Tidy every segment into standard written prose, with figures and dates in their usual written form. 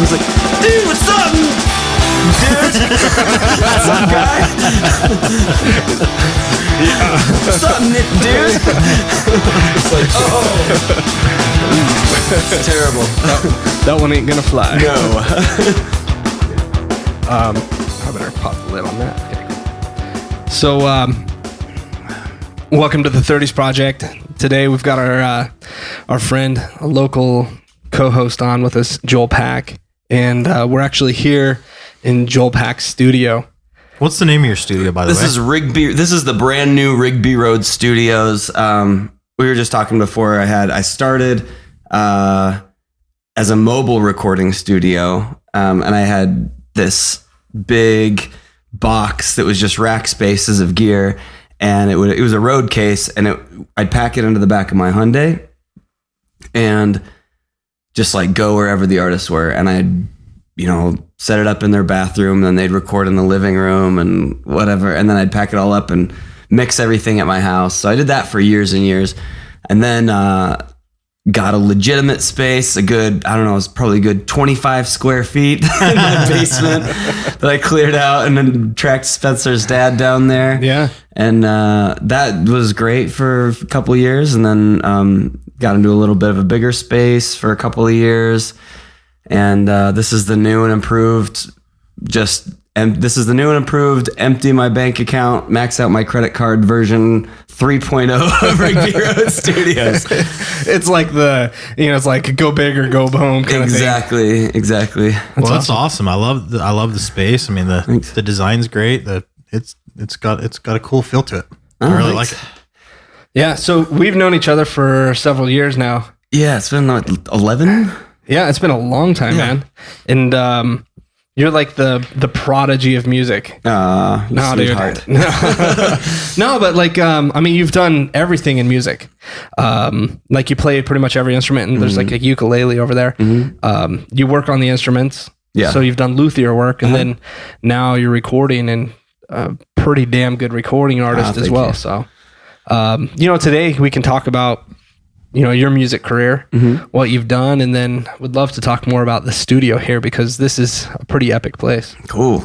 He's like, dude, what's up, dude? What's up, guy? What's up, dude? It's like, it's terrible. That one ain't gonna fly. No. I better pop the lid on that. So, welcome to the 30's Project. Today we've got our friend, a local co-host on with us, Joel Pack, and we're actually here in Joel Pack's studio. What's the name of your studio, by the way? This is the brand new Rigby Road Studios. We were just talking before. I started as a mobile recording studio, and I had this big box that was just rack spaces of gear, and it was a road case, and I'd pack it into the back of my Hyundai and just like go wherever the artists were, and I'd set it up in their bathroom, and then they'd record in the living room and whatever, and then I'd pack it all up and mix everything at my house. So I did that for years and years, and then got a legitimate space, it was probably a good 25 square feet in my basement that I cleared out, and then tracked Spencer's dad down there. Yeah. And that was great for a couple of years, and then got into a little bit of a bigger space for a couple of years. And this is the new and improved, empty my bank account, max out my credit card version 3.0 of Rigby Road Studios. It's like it's like go big or go home kind of thing. Exactly. That's awesome. I love the space. I mean, the design's great. It's got a cool feel to it. I really like it. Yeah. So we've known each other for several years now. Yeah, it's been 11. Yeah, it's been a long time, man. And you're like the prodigy of music. No, dude. No, but like, you've done everything in music. Like you play pretty much every instrument, and there's like a ukulele over there. Mm-hmm. You work on the instruments. Yeah. So you've done luthier work, and then now you're recording, and pretty damn good recording artist as well. You. So, today we can talk about your music career, what you've done, and then would love to talk more about the studio here, because this is a pretty epic place. Cool.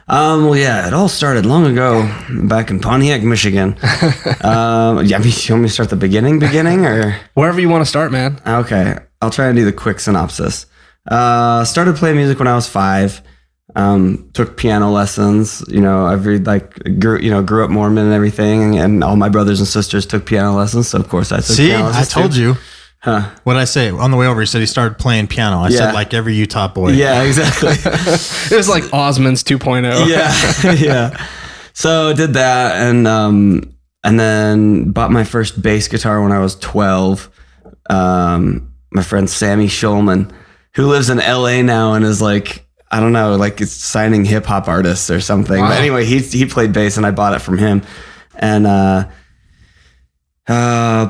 Well, yeah, it all started long ago back in Pontiac, Michigan. You want me to start the beginning or? Wherever you want to start, man. Okay. I'll try and do the quick synopsis. Started playing music when I was 5. Took piano lessons, grew up Mormon and everything, and all my brothers and sisters took piano lessons. So of course I took piano lessons. I told you. Huh? What did I say on the way over? He said he started playing piano. I said like every Utah boy. Yeah, exactly. It was like Osmond's 2.0. Yeah. So did that, and then bought my first bass guitar when I was 12. My friend Sammy Schulman, who lives in LA now and is like, I don't know, like it's signing hip hop artists or something. Wow. But anyway, he played bass, and I bought it from him, and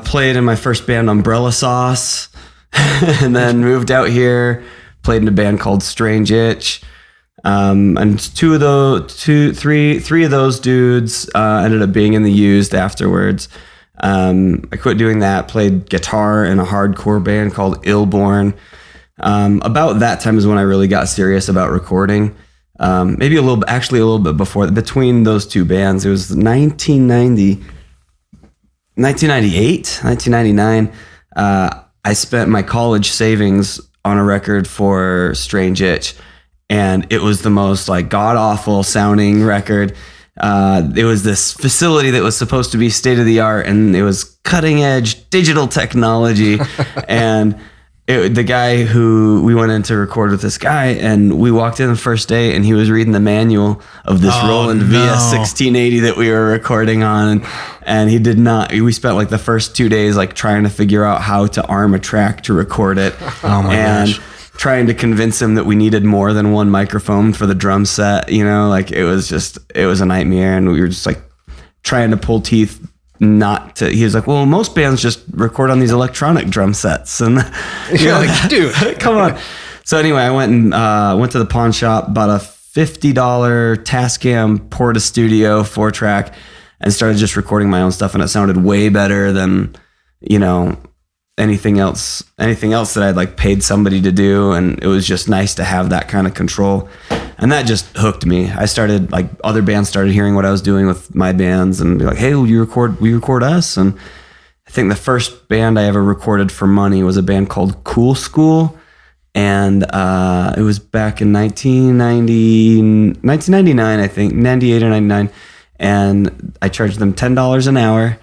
played in my first band, Umbrella Sauce, and then moved out here, played in a band called Strange Itch, and three of those dudes ended up being in the Used afterwards. I quit doing that, played guitar in a hardcore band called Illborn. About that time is when I really got serious about recording. Maybe a little bit before, between those two bands. It was 1999. I spent my college savings on a record for Strange Itch, and it was the most like god awful sounding record. It was this facility that was supposed to be state of the art, and it was cutting edge digital technology, and the guy who we went in to record with this guy, and we walked in the first day, and he was reading the manual of this Roland VS 1680 that we were recording on, and he did not. We spent like the first 2 days like trying to figure out how to arm a track to record it, and trying to convince him that we needed more than one microphone for the drum set. It was a nightmare, and we were just like trying to pull teeth. He was like, well, most bands just record on these electronic drum sets, and you're like, dude, come on. So anyway, I went to the pawn shop, bought a $50 Tascam Porta Studio 4-track, and started just recording my own stuff, and it sounded way better than anything else that I'd like paid somebody to do. And it was just nice to have that kind of control. And that just hooked me. I started, like, other bands started hearing what I was doing with my bands and be like, hey, will you record us? And I think the first band I ever recorded for money was a band called Cool School. And it was back in 1999, I think, 98 or 99. And I charged them $10 an hour.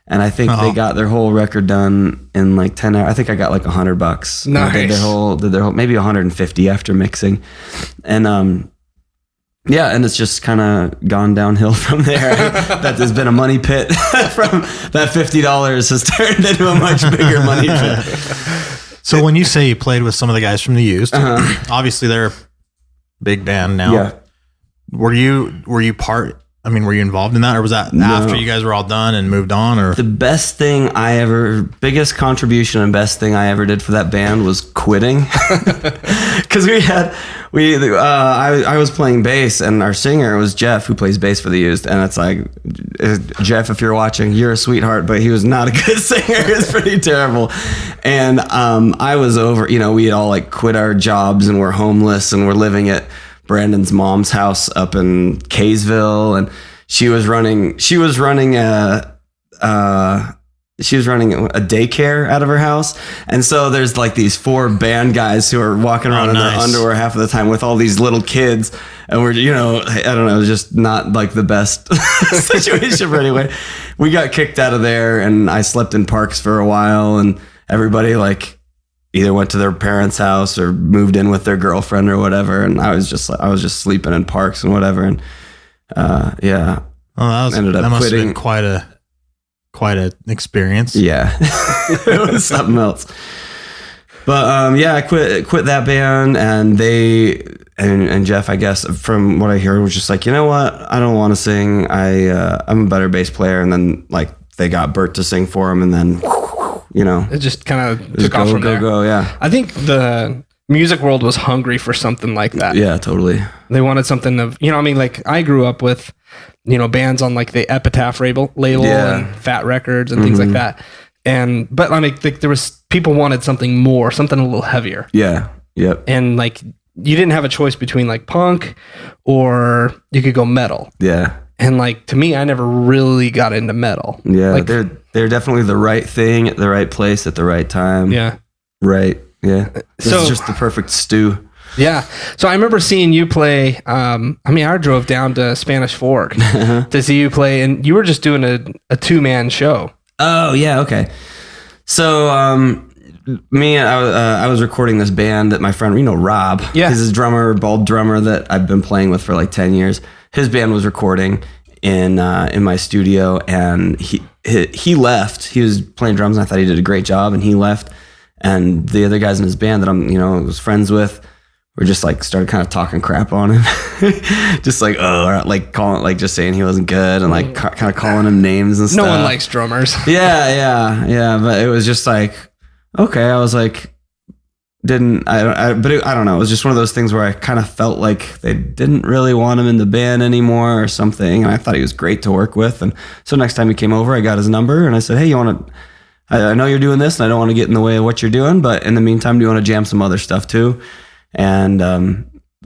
And I think they got their whole record done in like 10 hours. I think I got like $100. Nice. Did their whole, maybe 150 after mixing. And yeah, and it's just kind of gone downhill from there. That has been a money pit. From that $50 has turned into a much bigger money pit. So when you say you played with some of the guys from the Used, obviously they're a big band now. Yeah. Were you involved in that, or was that after you guys were all done and moved on? Or the biggest contribution and best thing I ever did for that band was quitting. Because I was playing bass, and our singer was Jeff, who plays bass for the Used. And it's like, Jeff, if you're watching, you're a sweetheart, but he was not a good singer. He was pretty terrible. And I was over, we had all like quit our jobs and we're homeless and we're living at Brandon's mom's house up in Kaysville, and she was running a daycare out of her house. And so there's like these 4 band guys who are walking around in their underwear half of the time with all these little kids. And we're, I don't know, just not like the best situation. But anyway, we got kicked out of there, and I slept in parks for a while, and everybody like either went to their parents' house or moved in with their girlfriend or whatever. And I was just sleeping in parks and whatever. And yeah. Oh, that must have been quite a experience. Yeah. It was something else. But I quit that band, and and Jeff, I guess, from what I hear, was just like, you know what? I don't want to sing. I'm a better bass player. And then like they got Bert to sing for him, and then it just kind of took off from there. Yeah. I think the music world was hungry for something like that. Yeah, totally. They wanted something of, like I grew up with, bands on like the Epitaph label and Fat Records and things like that. But I mean, there was, people wanted something more, something a little heavier. Yeah. Yep. And like, you didn't have a choice between like punk or you could go metal. Yeah. And like, to me, I never really got into metal. Yeah. Like, they're definitely the right thing at the right place at the right time. Yeah. Right. Yeah. This is just the perfect stew. Yeah. So I remember seeing you play. I drove down to Spanish Fork to see you play, and you were just doing a 2-man show. Oh, yeah. Okay. So, I was recording this band that my friend, Rob, he's a bald drummer that I've been playing with for like 10 years. His band was recording in my studio, and he left. He was playing drums, and I thought he did a great job, and he left. And the other guys in his band that was friends with were just like started kind of talking crap on him, just like just saying he wasn't good, and like kind of calling him names and stuff. No one likes drummers. Yeah. But it was just like, okay. I was like, I don't know. It was just one of those things where I kind of felt like they didn't really want him in the band anymore or something. And I thought he was great to work with. And so next time he came over, I got his number and I said, hey, I know you're doing this and I don't want to get in the way of what you're doing, but in the meantime, do you want to jam some other stuff too? And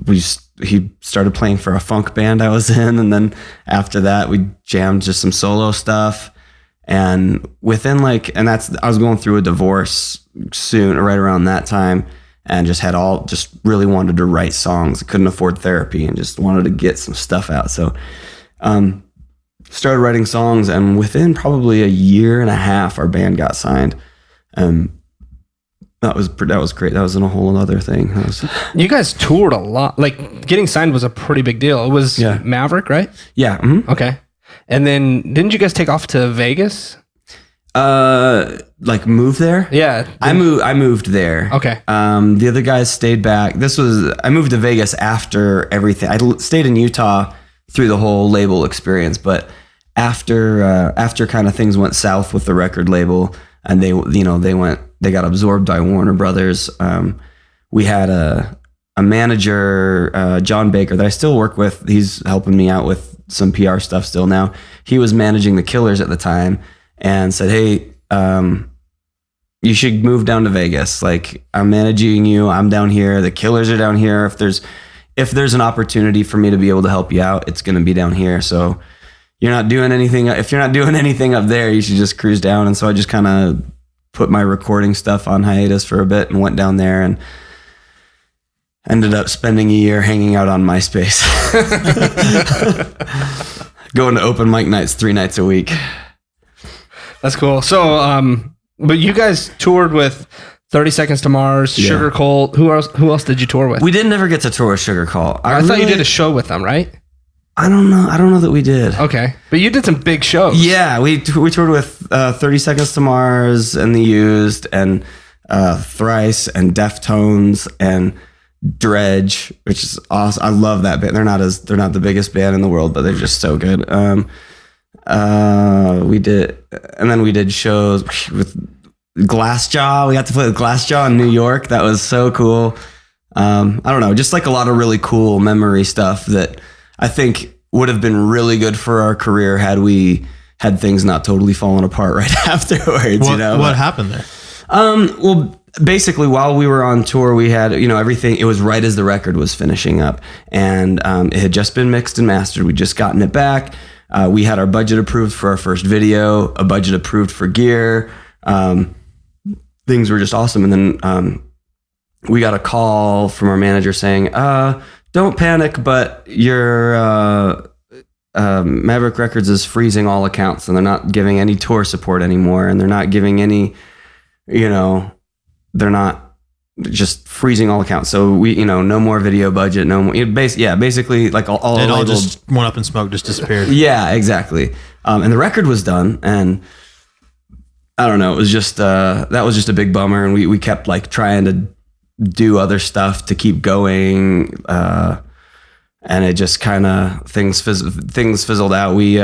he started playing for a funk band I was in. And then after that, we jammed just some solo stuff. And within I was going through a divorce right around that time, and just really wanted to write songs. I couldn't afford therapy and just wanted to get some stuff out. So, started writing songs, and within probably a year and a half, our band got signed. That was great. That was a whole other thing. You guys toured a lot. Like, getting signed was a pretty big deal. It was Maverick, right? Yeah. Mm-hmm. Okay. And then didn't you guys take off to Vegas? Move there? Yeah. I moved there. Okay. The other guys stayed back. I moved to Vegas after everything. I stayed in Utah through the whole label experience, but after kind of things went south with the record label, and they got absorbed by Warner Brothers. We had a manager, John Baker, that I still work with. He's helping me out with some PR stuff still now. He was managing the Killers at the time and said, hey, you should move down to Vegas. Like, I'm managing you. I'm down here. The Killers are down here. If there's an opportunity for me to be able to help you out, it's going to be down here. So you're not doing anything. If you're not doing anything up there, you should just cruise down. And so I just kind of put my recording stuff on hiatus for a bit and went down there and ended up spending a year hanging out on MySpace. Going to open mic nights 3 nights a week. That's cool. So, but you guys toured with 30 Seconds to Mars, Sugar Cult. Who else did you tour with? We didn't ever get to tour with Sugar Cult. I thought you did a show with them, right? I don't know that we did. Okay. But you did some big shows. Yeah, we toured with 30 Seconds to Mars and The Used and Thrice and Deftones and Dredge, which is awesome. I love that band. They're not the biggest band in the world, but they're just so good. We did shows with Glassjaw. We got to play with Glassjaw in New York. That was so cool. I don't know, just like a lot of really cool memory stuff that I think would have been really good for our career had we had things not totally fallen apart right afterwards. What happened there? Well, basically, while we were on tour, we had, everything. It was right as the record was finishing up, and it had just been mixed and mastered. We'd just gotten it back. We had our budget approved for our first video, a budget approved for gear. Things were just awesome. And then we got a call from our manager saying, don't panic, but your Maverick Records is freezing all accounts, and they're not giving any tour support anymore, and they're not giving any, they're not just freezing all accounts. So we, no more video budget, no more. Basically, like all it all just went up in smoke, just disappeared. Yeah, exactly. And the record was done, and I don't know. It was just that was just a big bummer, and we kept like trying to do other stuff to keep going, and it just kind of things fizzled out. We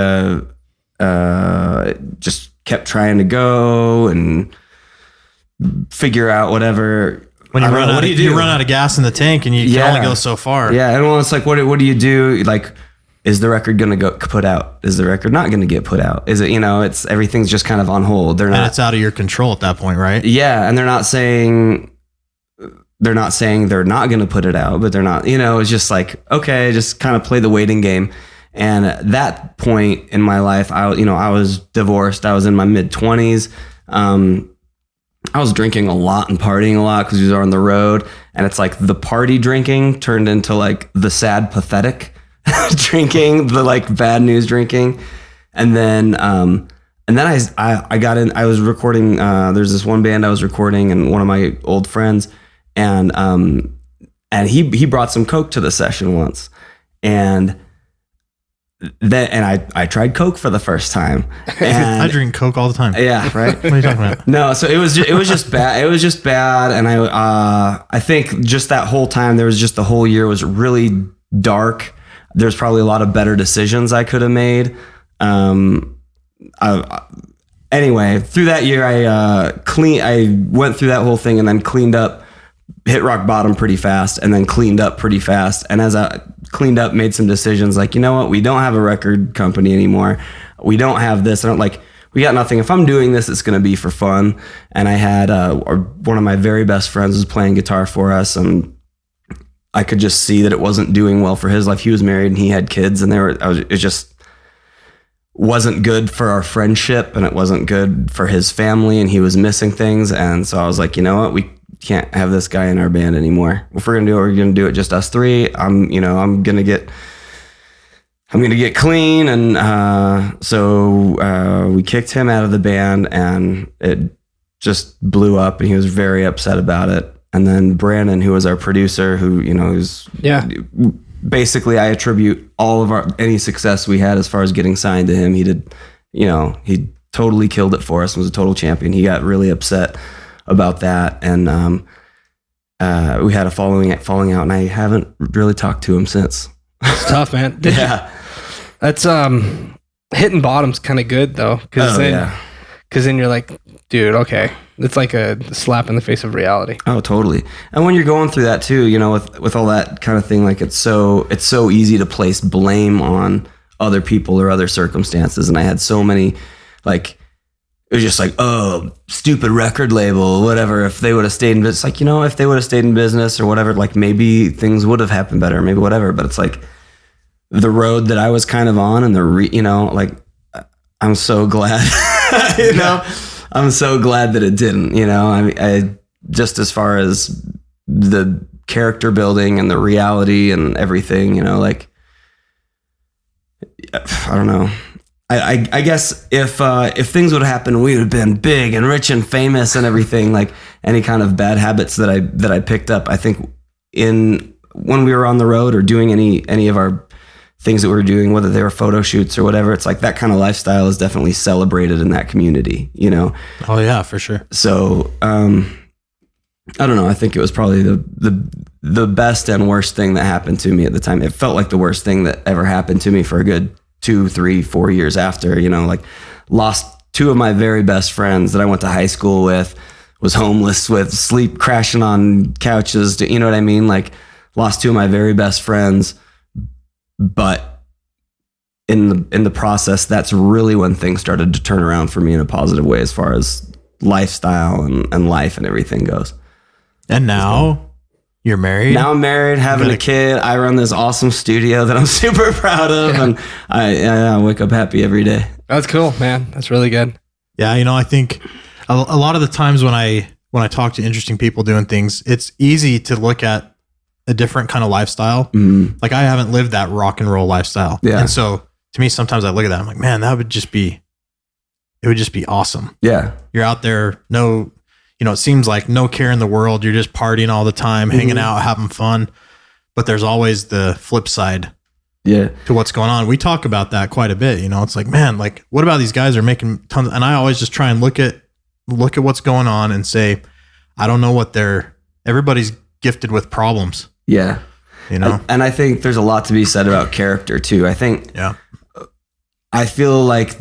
just kept trying to go and figure out whatever. When you run out, you run out of gas in the tank, and you can only go so far. Yeah, and well, it's like, what do you do? Like, is the record going to go put out? Is the record not going to get put out? Is it, it's everything's just kind of on hold. They're not. And it's out of your control at that point, right? Yeah, and they're not saying they're not going to put it out, but they're not. It's just like, okay, just kind of play the waiting game. And at that point in my life, I was divorced. I was in my mid-20s. I was drinking a lot and partying a lot because we were on the road, and it's like the party drinking turned into like the sad, pathetic drinking, the like bad news drinking. And then I got in, I was recording, there's this one band I was recording, and one of my old friends, and he brought some Coke to the session once, and I tried Coke for the first time. And I drink Coke all the time. Yeah, right. What are you talking about? No, so it was just bad. It was just bad, and I think just that whole time, there was just the whole year was really dark. There's probably a lot of better decisions I could have made. Anyway, through that year, I went through that whole thing and then cleaned up, hit rock bottom pretty fast, and then cleaned up pretty fast. And as I cleaned up, made some decisions like, you know what, we don't have a record company anymore. We don't have this. We got nothing. If I'm doing this, it's going to be for fun. And I had one of my very best friends was playing guitar for us, and I could just see that it wasn't doing well for his life. He was married and he had kids, and it just wasn't good for our friendship, and it wasn't good for his family, and he was missing things. And so I was like, you know what, we can't have this guy in our band anymore. If we're gonna do it, we're gonna do it just us three. I'm gonna get clean. And so we kicked him out of the band, and it just blew up, and he was very upset about it. And then Brandon, who was our producer, who's basically, I attribute all of any success we had as far as getting signed to him. He did, he totally killed it for us, was a total champion. He got really upset about that, and we had a falling out, and I haven't really talked to him since. It's tough, man. That's hitting bottom's kind of good though, because then you're like, dude, okay. It's like a slap in the face of reality. Oh, totally. And when you're going through that too, with all that kind of thing, like it's so easy to place blame on other people or other circumstances. And I had so many, like, it was just like, oh, stupid record label, whatever. If they would have stayed in business, like, if they would have stayed in business or whatever, like maybe things would have happened better, maybe whatever. But it's like the road that I was kind of on, and like, I'm so glad, I'm so glad that it didn't, I mean, I just as far as the character building and the reality and everything, like, I don't know. I guess if things would have happened, we would have been big and rich and famous and everything. Like any kind of bad habits that I picked up, I think when we were on the road or doing any of our things that we were doing, whether they were photo shoots or whatever, it's like that kind of lifestyle is definitely celebrated in that community, Oh yeah, for sure. So I don't know. I think it was probably the best and worst thing that happened to me at the time. It felt like the worst thing that ever happened to me for a good 2, 3, 4 years after, like lost 2 of my very best friends that I went to high school with, was homeless with, sleep crashing on couches, you know what I mean? Like lost 2 of my very best friends, but in the process, that's really when things started to turn around for me in a positive way as far as lifestyle and life and everything goes. And now you're married? Now I'm married, having a kid. I run this awesome studio that I'm super proud of, and I wake up happy every day. That's cool, man. That's really good. Yeah, I think a lot of the times when I talk to interesting people doing things, it's easy to look at a different kind of lifestyle. Mm-hmm. Like I haven't lived that rock and roll lifestyle. Yeah. And so to me, sometimes I look at that, I'm like, man, it would just be awesome. Yeah. You're out there, it seems like no care in the world. You're just partying all the time, hanging out, having fun. But there's always the flip side to what's going on. We talk about that quite a bit. It's like, man, like what about these guys are making tons? And I always just try and look at what's going on and say, I don't know what everybody's gifted with problems. Yeah. And I think there's a lot to be said about character too. I think, I feel like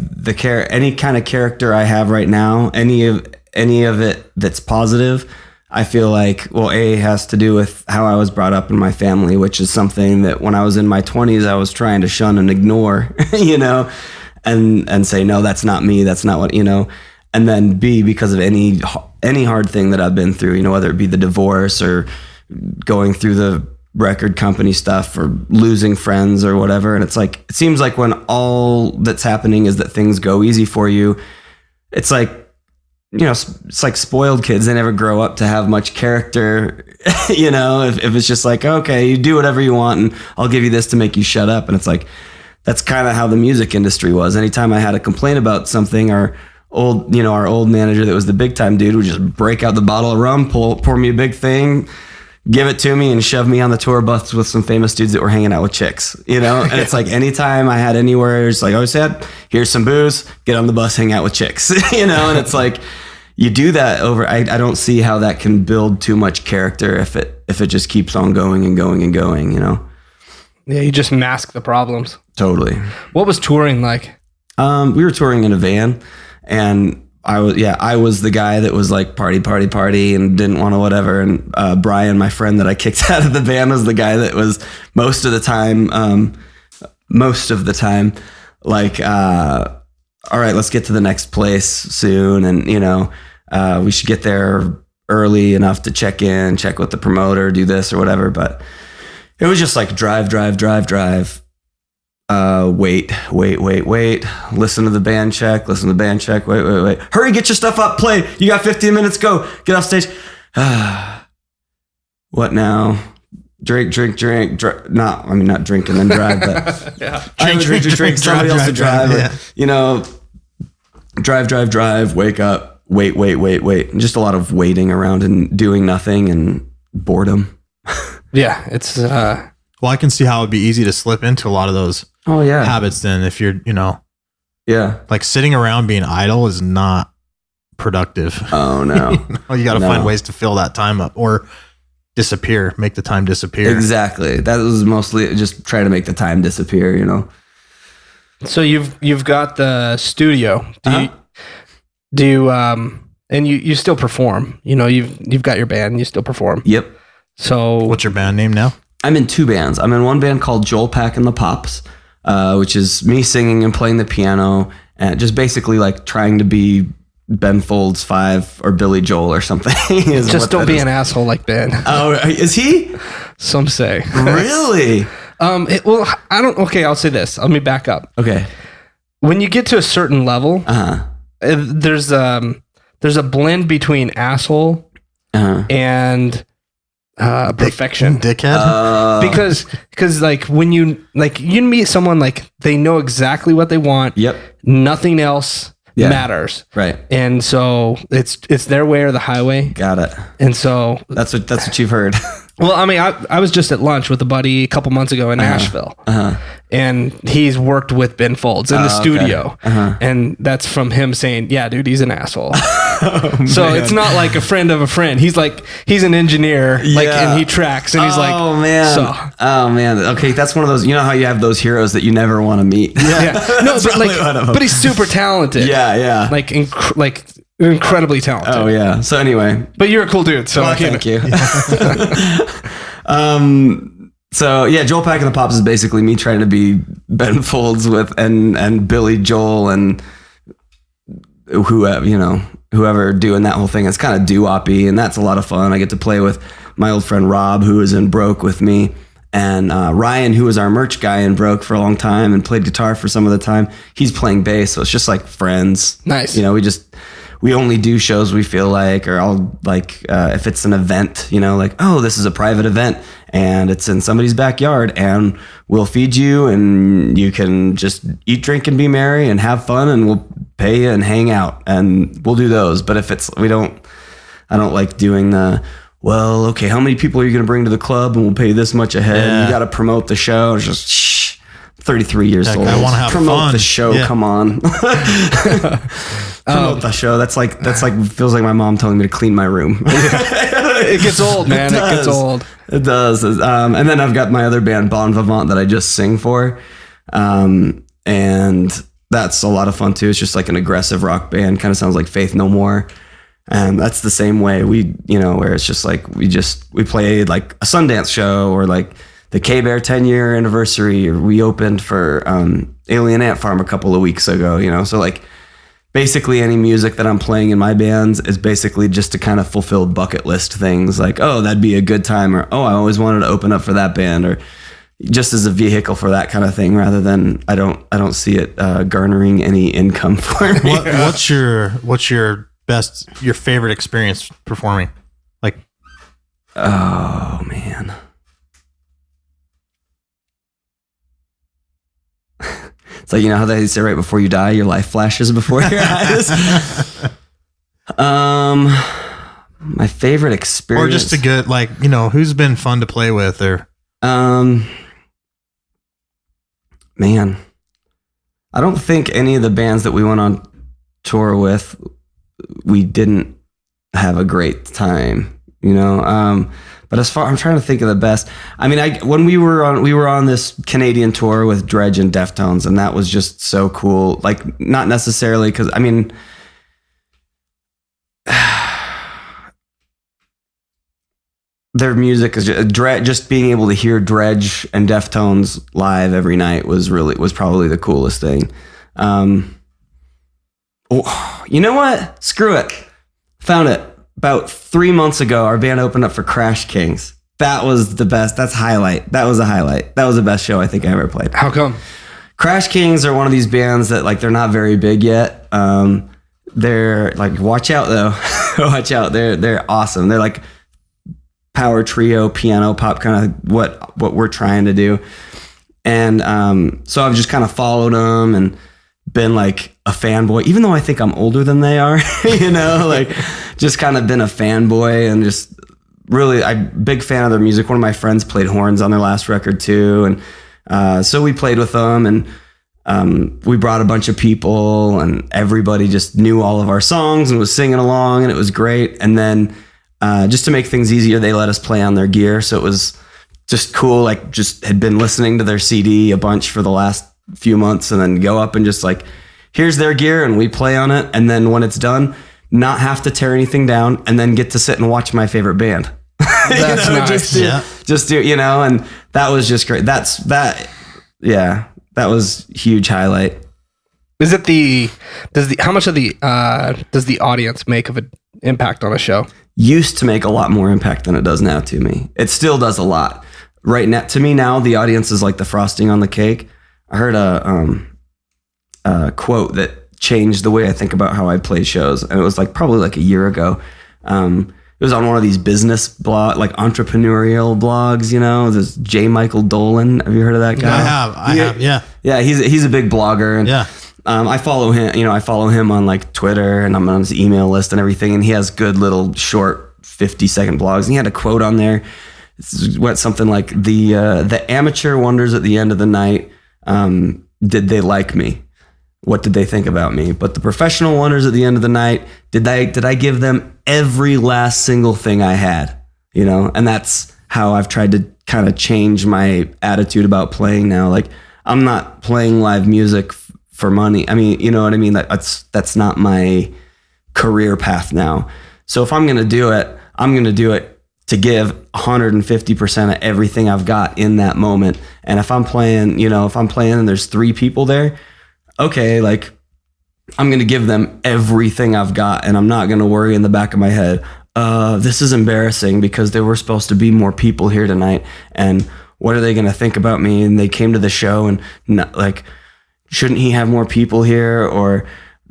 any kind of character I have right now, any of it that's positive, I feel like, well, has to do with how I was brought up in my family, which is something that when I was in my 20s, I was trying to shun and ignore, and say, no, that's not me. That's not what, and then B, because of any hard thing that I've been through, whether it be the divorce or going through the record company stuff or losing friends or whatever. And it's like, it seems like when all that's happening is that things go easy for you, it's like, it's like spoiled kids. They never grow up to have much character, if it's just like, okay, you do whatever you want and I'll give you this to make you shut up. And it's like, that's kind of how the music industry was. Anytime I had a complaint about something, our old manager that was the big time dude would just break out the bottle of rum, pour me a big thing, give it to me and shove me on the tour bus with some famous dudes that were hanging out with chicks, and it's like anytime I had anywhere, it's like I always said, here's some booze, get on the bus, hang out with chicks, and it's like, you do that over, I don't see how that can build too much character if it just keeps on going and going and going, Yeah, you just mask the problems. Totally. What was touring like? We were touring in a van, and I was the guy that was like party and didn't want to whatever. And Brian, my friend that I kicked out of the band, was the guy that was most of the time like, all right, let's get to the next place soon. And, we should get there early enough to check with the promoter, do this or whatever. But it was just like drive. Wait. Listen to the band check. Wait. Hurry, get your stuff up, play. You got 15 minutes, go. Get off stage. What now? Drink. Not drink and then drive, but drink. Somebody else to drive. Drive. Wake up. Wait. Just a lot of waiting around and doing nothing and boredom. Yeah, it's. Well, I can see how it'd be easy to slip into a lot of those habits then if you're, like sitting around being idle is not productive. Oh, no. You got to find ways to fill that time up or make the time disappear. Exactly. That was mostly just trying to make the time disappear, So you've got the studio. Do you and you still perform, you've got your band, you still perform. Yep. So what's your band name now? I'm in 2 bands. I'm in one band called Joel Pack and the Pops, which is me singing and playing the piano and just basically like trying to be Ben Folds 5 or Billy Joel or something. Just don't be an asshole like Ben. Oh, is he? Some say. Really? Well, I don't. Okay, I'll say this. Let me back up. Okay. When you get to a certain level, there's a blend between asshole and perfection. Dickhead. Because like when you meet someone, like they know exactly what they want. Yep. Nothing else matters. Right. And so it's their way or the highway. Got it. And so that's what you've heard. Well, I mean, I was just at lunch with a buddy a couple months ago in Nashville, and he's worked with Ben Folds in the studio, and that's from him saying, "Yeah, dude, he's an asshole." So it's not like a friend of a friend. He's an engineer, and he tracks, and he's like, "Oh man, okay, that's one of those. You know how you have those heroes that you never want to meet. No, but he's super talented. Yeah, like incredibly talented. Oh yeah. So anyway, but you're a cool dude. So thank you. So yeah, Joel Pack and the Pops is basically me trying to be Ben Folds with and Billy Joel and whoever doing that whole thing. It's kind of doo-woppy, and that's a lot of fun. I get to play with my old friend Rob, who was in Broke with me, and Ryan, who was our merch guy in Broke for a long time and played guitar for some of the time. He's playing bass, so it's just like friends. Nice. We only do shows we feel like, or I'll if it's an event, this is a private event and it's in somebody's backyard and we'll feed you and you can just eat, drink, and be merry and have fun and we'll pay you and hang out and we'll do those. But if I don't like doing how many people are you going to bring to the club and we'll pay you this much ahead. Yeah. You got to promote the show. It's just 33 years old. I want to have promote fun. The show. Yeah. Come on. Promote the show. That's like feels like my mom telling me to clean my room. It gets old, man. It gets old. It does. And then I've got my other band, Bon Vivant, that I just sing for. And that's a lot of fun too. It's just like an aggressive rock band. Kind of sounds like Faith No More. And that's the same way where it's just like we played like a Sundance show or like the K-Bear 10-year anniversary. We opened for Alien Ant Farm a couple of weeks ago, so like basically any music that I'm playing in my bands is basically just to kind of fulfill bucket list things like, oh, that'd be a good time, or, oh, I always wanted to open up for that band, or just as a vehicle for that kind of thing, rather than I don't see it garnering any income for me. What's your favorite experience performing? Like, oh man. It's like, how they say right before you die, your life flashes before your eyes. My favorite experience. Or just a good, who's been fun to play with or. Man, I don't think any of the bands that we went on tour with, we didn't have a great time, But as far, I'm trying to think of the best. I mean, when we were on this Canadian tour with Dredge and Deftones, and that was just so cool. Like, not necessarily because their music is just being able to hear Dredge and Deftones live every night was probably the coolest thing. You know what? Screw it. Found it. About 3 months ago, our band opened up for Crash Kings. That was the best. That was a highlight. That was the best show I think I ever played. How come? Crash Kings are one of these bands that they're not very big yet. They're like, watch out though. Watch out. They're awesome. They're like power trio, piano pop, kind of what we're trying to do. And so I've just kind of followed them and been like a fanboy, even though I think I'm older than they are, just kind of been a fanboy and just really, I'm big fan of their music. One of my friends played horns on their last record too. And so we played with them and we brought a bunch of people and everybody just knew all of our songs and was singing along and it was great. And then just to make things easier, they let us play on their gear. So it was just cool. Like just had been listening to their CD a bunch for the last few months and then go up and just like, here's their gear and we play on it. And then when it's done, not have to tear anything down and then get to sit and watch my favorite band. That's nice. Just do, and that was just great. That was huge highlight. Is it how much of the does the audience make of an impact on a show? Used to make a lot more impact than it does now to me. It still does a lot. Right now, to me now, the audience is like the frosting on the cake. I heard a quote that changed the way I think about how I play shows. And it was like probably like a year ago. It was on one of these business like entrepreneurial blogs, you know, this J. Michael Dolan. Have you heard of that guy? I have. Yeah. Yeah. He's a big blogger. And Yeah. I follow him on like Twitter, and I'm on his email list and everything. And he has good little short 50-second blogs. And he had a quote on there. It went something like the amateur wonders at the end of the night, did they like me? What did they think about me? But the professional wonders at the end of the night, did I give them every last single thing I had? You know, and that's how I've tried to kind of change my attitude about playing now. Like, I'm not playing live music for money. I mean, you know what I mean? That's not my career path now. So if I'm going to do it, I'm going to do it to give 150% of everything I've got in that moment. And if I'm playing, and there's 3 people there, okay, like, I'm going to give them everything I've got, and I'm not going to worry in the back of my head, this is embarrassing because there were supposed to be more people here tonight, and what are they going to think about me? And they came to the show, and like, shouldn't he have more people here? Or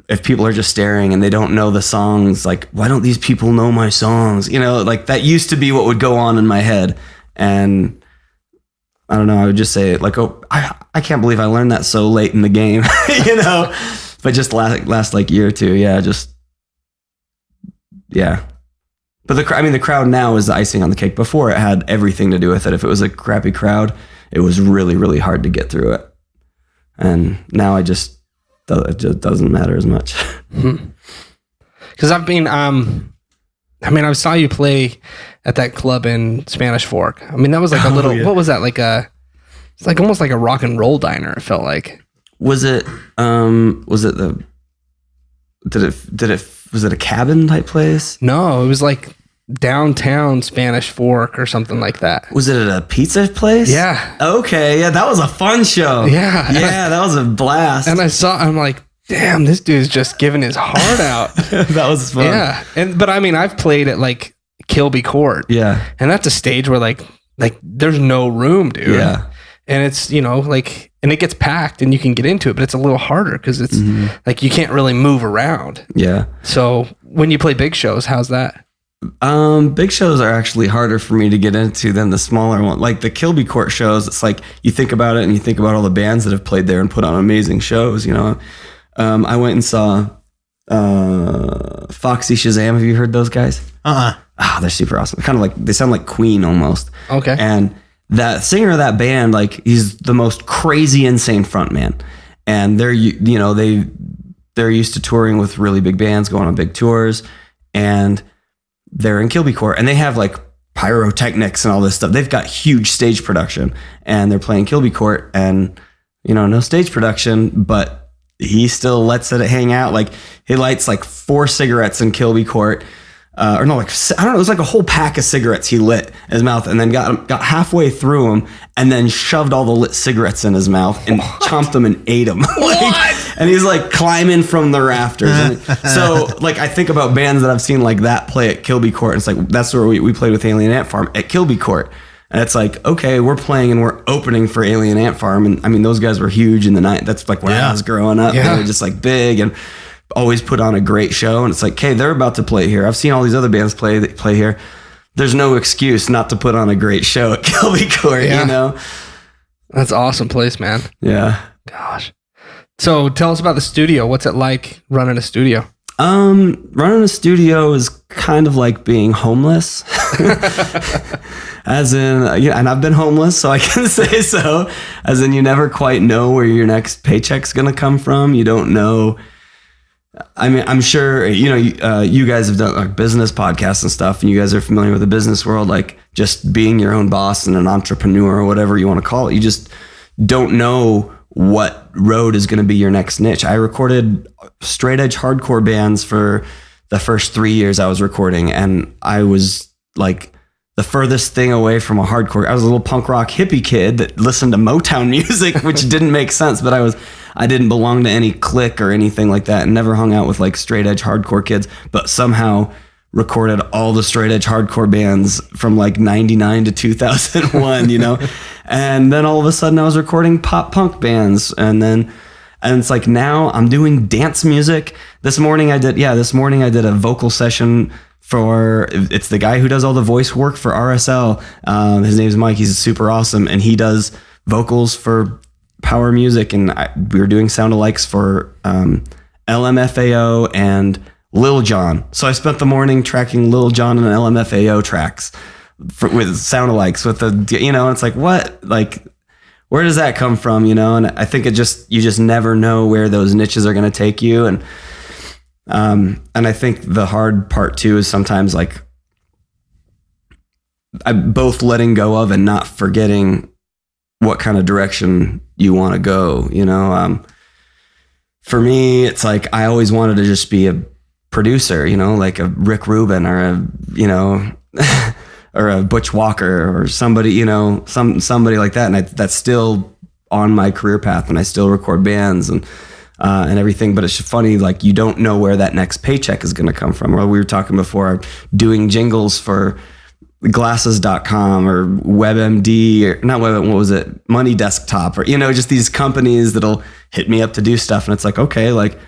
if people are just staring and they don't know the songs, like, why don't these people know my songs? You know, like, that used to be what would go on in my head. And I don't know, I would just say, like, oh, I can't believe I learned that so late in the game, you know? But just last like year or two, yeah. But the crowd now is the icing on the cake. Before, it had everything to do with it. If it was a crappy crowd, it was really, really hard to get through it. And now it just doesn't matter as much. Because I've been, I saw you play at that club in Spanish Fork. I mean, that was like a little, what was that? It's like almost like a rock and roll diner, it felt like. Was it a cabin type place? No, it was like downtown Spanish Fork or something like that. Was it at a pizza place? Yeah. Okay. Yeah, that was a fun show. Yeah. Yeah, that was a blast. And I'm like, damn, this dude's just giving his heart out. That was fun. Yeah. But I've played at like Kilby Court. Yeah. And that's a stage where like there's no room, dude. Yeah. And it's, and it gets packed and you can get into it, but it's a little harder because it's like you can't really move around. Yeah. So when you play big shows, how's that? Big shows are actually harder for me to get into than the smaller one. Like the Kilby Court shows, it's like you think about it and you think about all the bands that have played there and put on amazing shows, you know. I went and saw Foxy Shazam. Have you heard those guys? They're super awesome. Kind of like, they sound like Queen almost. Okay. And that singer of that band, like, he's the most crazy, insane frontman. And they're used to touring with really big bands, going on big tours, and they're in Kilby Court, and they have like pyrotechnics and all this stuff. They've got huge stage production, and they're playing Kilby Court, and no stage production, but he still lets it hang out. Like, he lights like 4 cigarettes in Kilby Court. It was like a whole pack of cigarettes he lit in his mouth, and then got halfway through them, and then shoved all the lit cigarettes in his mouth and chomped them and ate them. And he's like climbing from the rafters. And so like, I think about bands that I've seen like that play at Kilby Court. And it's like, that's where we played with Alien Ant Farm at Kilby Court. And it's like, okay, we're playing and we're opening for Alien Ant Farm. And I mean, those guys were huge in the night. That's like when I was growing up. Yeah. They were just like big and always put on a great show. And it's like, okay, they're about to play here. I've seen all these other bands play here. There's no excuse not to put on a great show at Kilby Court, you know? That's an awesome place, man. Yeah. Gosh. So tell us about the studio. What's it like running a studio? Running a studio is kind of like being homeless. As in, and I've been homeless, so I can say so. As in, you never quite know where your next paycheck's going to come from. You don't know. I mean, I'm sure, you guys have done like business podcasts and stuff, and you guys are familiar with the business world, like just being your own boss and an entrepreneur or whatever you want to call it. You just don't know what road is going to be your next niche. I recorded straight edge hardcore bands for the first 3 years I was recording, and I was like the furthest thing away from a hardcore. I was a little punk rock hippie kid that listened to Motown music, which didn't make sense, but I didn't belong to any clique or anything like that, and never hung out with like straight edge hardcore kids, but somehow recorded all the straight edge hardcore bands from like 99 to 2001, you know? And then all of a sudden I was recording pop punk bands, and it's like now I'm doing dance music. This morning I did a vocal session for, it's the guy who does all the voice work for RSL. His name's Mike. He's super awesome. And he does vocals for Power Music. And we were doing sound-alikes for LMFAO and Lil Jon. So I spent the morning tracking Lil Jon and LMFAO tracks with sound-alikes with the, you know, and it's like, what? Like, where does that come from? You know? And I think you just never know where those niches are going to take you. And I think the hard part too is sometimes like both letting go of and not forgetting what kind of direction you want to go, you know. For me, it's like I always wanted to just be a producer, you know, like a Rick Rubin or a, you know, or a Butch Walker or somebody, you know, somebody like that. And that's still on my career path, and I still record bands and everything. But it's funny, like you don't know where that next paycheck is going to come from. Or we were talking before, doing jingles for glasses.com or WebMD or not Web, what was it? Money Desktop, or, you know, just these companies that'll hit me up to do stuff. And it's like, okay, like,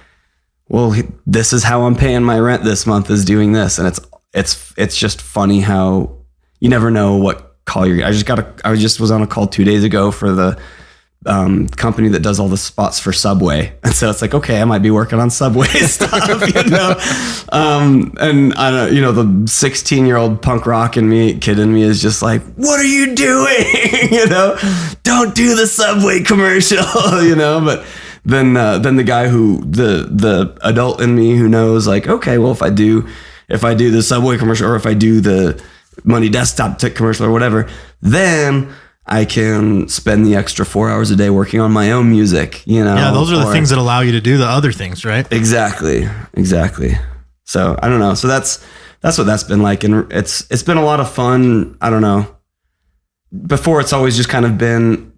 well, this is how I'm paying my rent this month, is doing this. And it's just funny how you never know what call you're. I just was on a call 2 days ago for the company that does all the spots for Subway, and so it's like, okay, I might be working on Subway stuff, you know. And I don't, you know, the 16-year-old punk rock kid in me is just like, what are you doing? You know, don't do the Subway commercial, you know. But then the guy the adult in me who knows, like, okay, well, if I do the Subway commercial, or if I do the Money Desktop commercial or whatever, then I can spend the extra 4 hours a day working on my own music, you know? Yeah, those are the things that allow you to do the other things, right? Exactly. So I don't know. So that's what that's been like. And it's been a lot of fun. I don't know. Before, it's always just kind of been,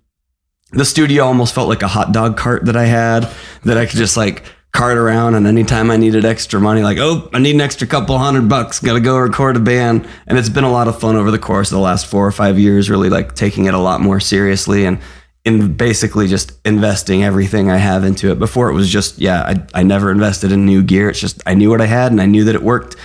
the studio almost felt like a hot dog cart that I had, that I could just like cart around, and anytime I needed extra money, like, oh, I need an extra couple $100, gotta go record a band. And it's been a lot of fun over the course of the last 4 or 5 years, really like taking it a lot more seriously and in basically just investing everything I have into it. Before, it was just, I never invested in new gear. It's just, I knew what I had and I knew that it worked,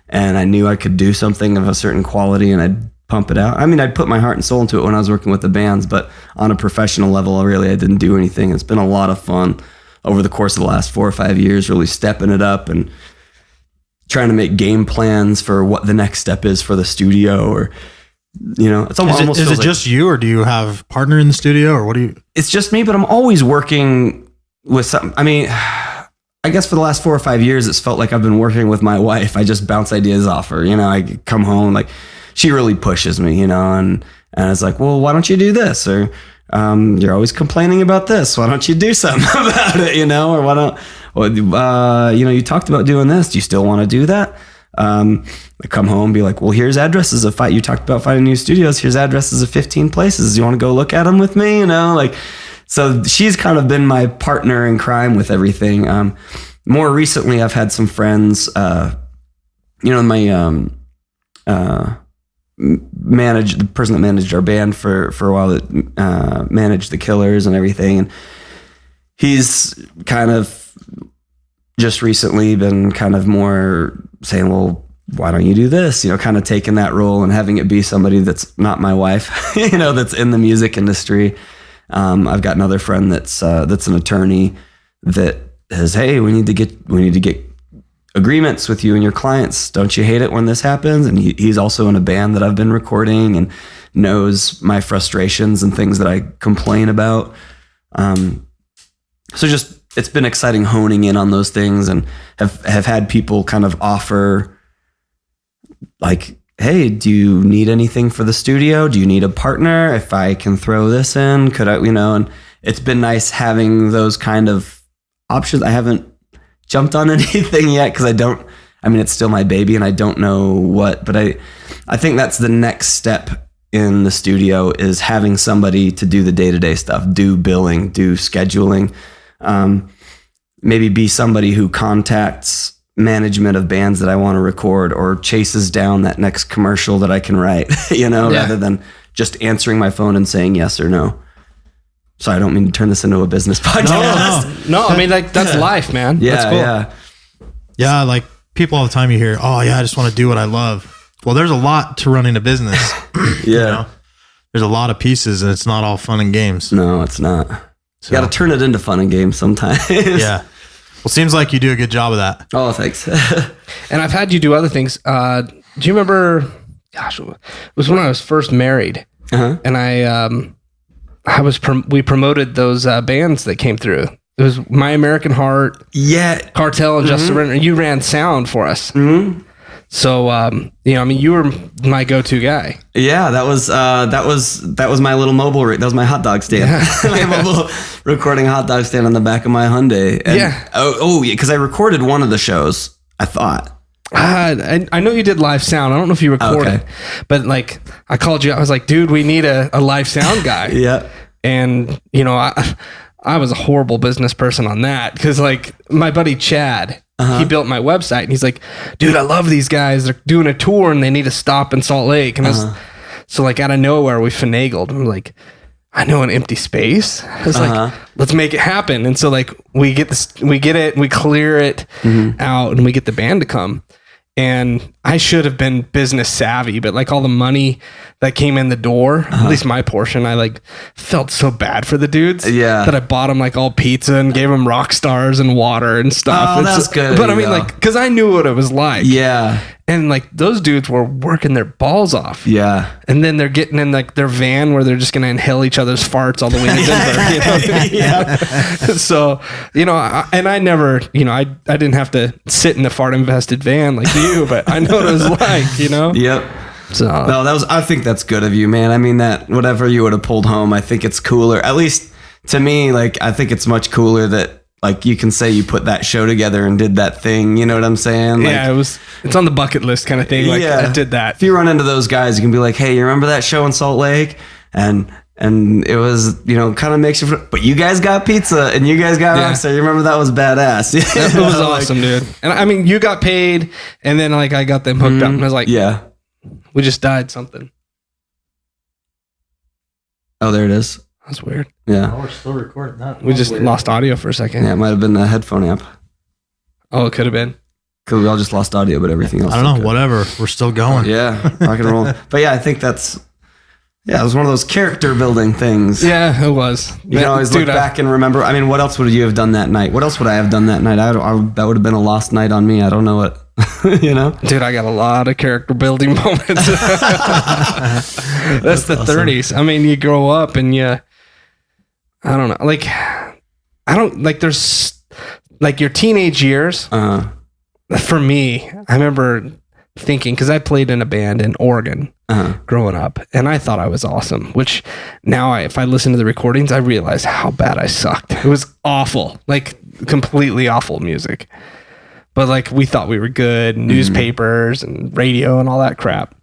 and I knew I could do something of a certain quality, and I'd pump it out. I mean, I'd put my heart and soul into it when I was working with the bands, but on a professional level, I didn't do anything. It's been a lot of fun over the course of the last 4 or 5 years, really stepping it up and trying to make game plans for what the next step is for the studio. Or, you know, it's almost is it just you, or do you have a partner in the studio, or what do you? It's just me, but I'm always working with something. I mean, I guess for the last 4 or 5 years, it's felt like I've been working with my wife. I just bounce ideas off her. You know, I come home, like, she really pushes me, you know, and it's like, well, why don't you do this? Or, you're always complaining about this. Why don't you do something about it? You know, or why don't, you know, you talked about doing this. Do you still want to do that? I come home and be like, well, here's addresses of you talked about finding new studios. Here's addresses of 15 places. You want to go look at them with me? You know, like, so she's kind of been my partner in crime with everything. More recently, I've had some friends, you know, my, the person that managed our band for a while, that managed the Killers and everything, and he's kind of just recently been kind of more saying, well, why don't you do this, you know, kind of taking that role and having it be somebody that's not my wife, you know, that's in the music industry. I've got another friend that's an attorney that says, hey, we need to get agreements with you and your clients. Don't you hate it when this happens? And he's also in a band that I've been recording and knows my frustrations and things that I complain about. So just, it's been exciting honing in on those things, and have had people kind of offer, like, hey, do you need anything for the studio? Do you need a partner? If I can throw this in, could I, you know? And it's been nice having those kind of options. I haven't jumped on anything yet, because it's still my baby and I don't know what, but I think that's the next step in the studio, is having somebody to do the day-to-day stuff, do billing, do scheduling, maybe be somebody who contacts management of bands that I want to record, or chases down that next commercial that I can write, rather than just answering my phone and saying yes or no. So I don't mean to turn this into a business podcast. No. I mean, like, that's life, man. Yeah, that's cool. Yeah, like people all the time you hear, oh yeah, I just want to do what I love. Well, there's a lot to running a business. Yeah. There's a lot of pieces, and it's not all fun and games. No, it's not. So. You got to turn it into fun and games sometimes. Yeah. Well, seems like you do a good job of that. Oh, thanks. And I've had you do other things. Do you remember? Gosh, it was when I was first married, and we promoted those bands that came through. It was My American Heart, Cartel, and Just Surrender. You ran sound for us. Mm-hmm. So, you were my go-to guy. Yeah, that was my little mobile rig. That was my hot dog stand. My mobile recording hot dog stand on the back of my Hyundai. And, because I recorded one of the shows, I thought. I know you did live sound. I don't know if you recorded, but like I called you. I was like, dude, we need a live sound guy. Yeah. And I was a horrible business person on that, because like my buddy Chad, he built my website, and he's like, dude, I love these guys. They're doing a tour and they need to stop in Salt Lake. And so like out of nowhere, we finagled. I'm like, I know an empty space. I was like, let's make it happen. And so like we get it, we clear it out, and we get the band to come. And I should have been business savvy, but like all the money that came in the door, at least my portion, I like felt so bad for the dudes. Yeah. That I bought them like all pizza and gave them rock stars and water and stuff. Oh, that's good. But I mean, like, because I knew what it was like. Yeah. And like those dudes were working their balls off. Yeah. And then they're getting in like their van where they're just going to inhale each other's farts all the way to Denver. You know what I mean? Yeah. So, I never, I didn't have to sit in a fart infested van like you, but I know what it was like, Yep. So no, I think that's good of you, man. I mean, that whatever you would have pulled home, I think it's cooler. At least to me, like, I think it's much cooler that like you can say you put that show together and did that thing. You know what I'm saying? Like, yeah, it's on the bucket list kind of thing. Like, I did that. If you run into those guys, you can be like, hey, you remember that show in Salt Lake? And it was, kind of makes you, but you guys got pizza and you guys got rock. So you remember that was badass. It was awesome, dude. And I mean, you got paid, and then like I got them hooked up, and I was like, we just died something. Oh, there it is. That's weird. Yeah. Oh, we're still recording that. We just lost audio for a second. Yeah, it might have been a headphone amp. Oh, it could have been. Because we all just lost audio, but everything else. I don't know. Whatever. We're still going. Yeah. Rock and roll. But yeah, I think it was one of those character building things. Yeah, it was. You can always look back and remember. I mean, what else would you have done that night? What else would I have done that night? That would have been a lost night on me. I don't know what, Dude, I got a lot of character building moments. That's the awesome. 30s. I mean, you grow up and I don't know. Like, there's like your teenage years. For me, I remember thinking, because I played in a band in Oregon growing up, and I thought I was awesome, which now if I listen to the recordings, I realize how bad I sucked. It was awful, like completely awful music. But like we thought we were good, newspapers and radio and all that crap.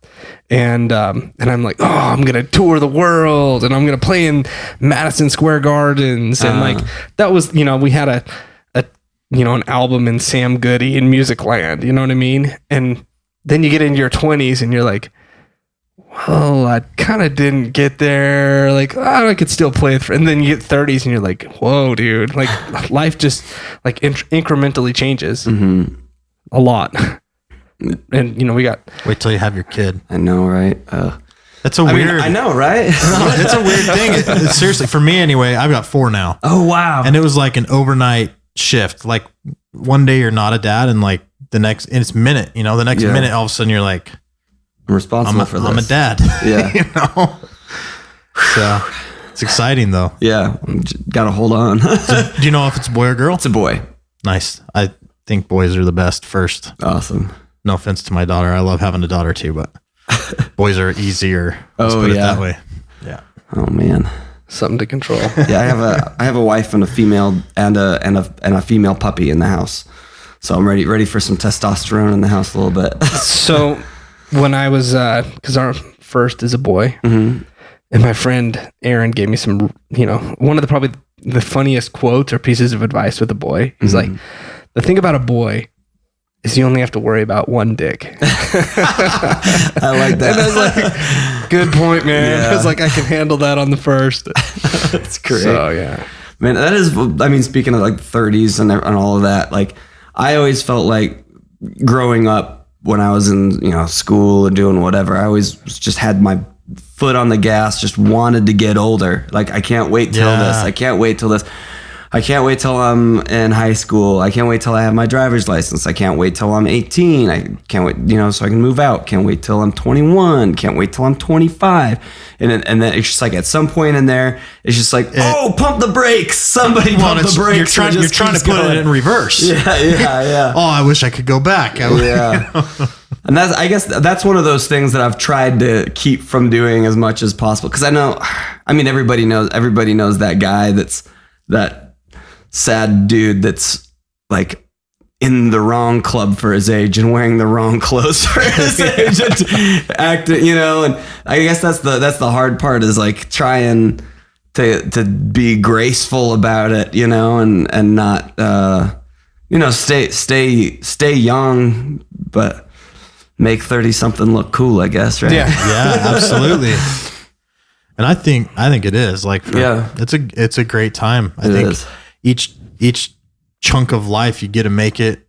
And I'm like, oh, I'm gonna tour the world and I'm gonna play in Madison Square Gardens, and like that was, we had an album in Sam Goody in Music Land, you know what I mean? And then you get into your 20s and you're like, well, I kind of didn't get there. Like, I could still play it. And then you get 30s and you're like, whoa, dude. Like, life just like incrementally changes a lot. And, we got... Wait till you have your kid. I know, right? That's weird... I know, right? It's a weird thing. Seriously, for me anyway, I've got 4 now. Oh, wow. And it was like an overnight shift. Like, one day you're not a dad, and like the next... And it's minute, the next minute, all of a sudden you're like... I'm responsible for this. I'm a dad. Yeah. So it's exciting though. Yeah. Got to hold on. So, do you know if it's a boy or girl? It's a boy. Nice. I think boys are the best first. Awesome. No offense to my daughter. I love having a daughter too, but boys are easier. Let's put it that way. Yeah. Oh man. Something to control. Yeah. I have a wife and a female and a female puppy in the house. So I'm ready for some testosterone in the house a little bit. So when I was, because our first is a boy, and my friend Aaron gave me some, one of the probably the funniest quotes or pieces of advice with a boy. He's like, the thing about a boy is you only have to worry about one dick. I like that. And I was like, good point, man. Yeah. I was like, I can handle that on the first. That's great. So, yeah. Man, that is, I mean, speaking of like 30s and all of that, like I always felt like growing up when I was in, school and doing whatever, I always just had my foot on the gas, just wanted to get older. Like, I can't wait till this. I can't wait till this. I can't wait till I'm in high school. I can't wait till I have my driver's license. I can't wait till I'm 18. I can't wait, so I can move out. Can't wait till I'm 21. Can't wait till I'm 25. And then it's just like at some point in there, it's just like, pump the brakes. Somebody pump the brakes. You're trying to put it in reverse. Yeah. Oh, I wish I could go back. And I guess that's one of those things that I've tried to keep from doing as much as possible. Cause everybody knows that guy that sad dude that's like in the wrong club for his age and wearing the wrong clothes for his age and acting, and I guess that's the hard part is like trying to be graceful about it, and not, stay young, but make 30 something look cool, I guess. Right. Yeah, absolutely. And I think it is like, it's a great time. I think each chunk of life you get to make it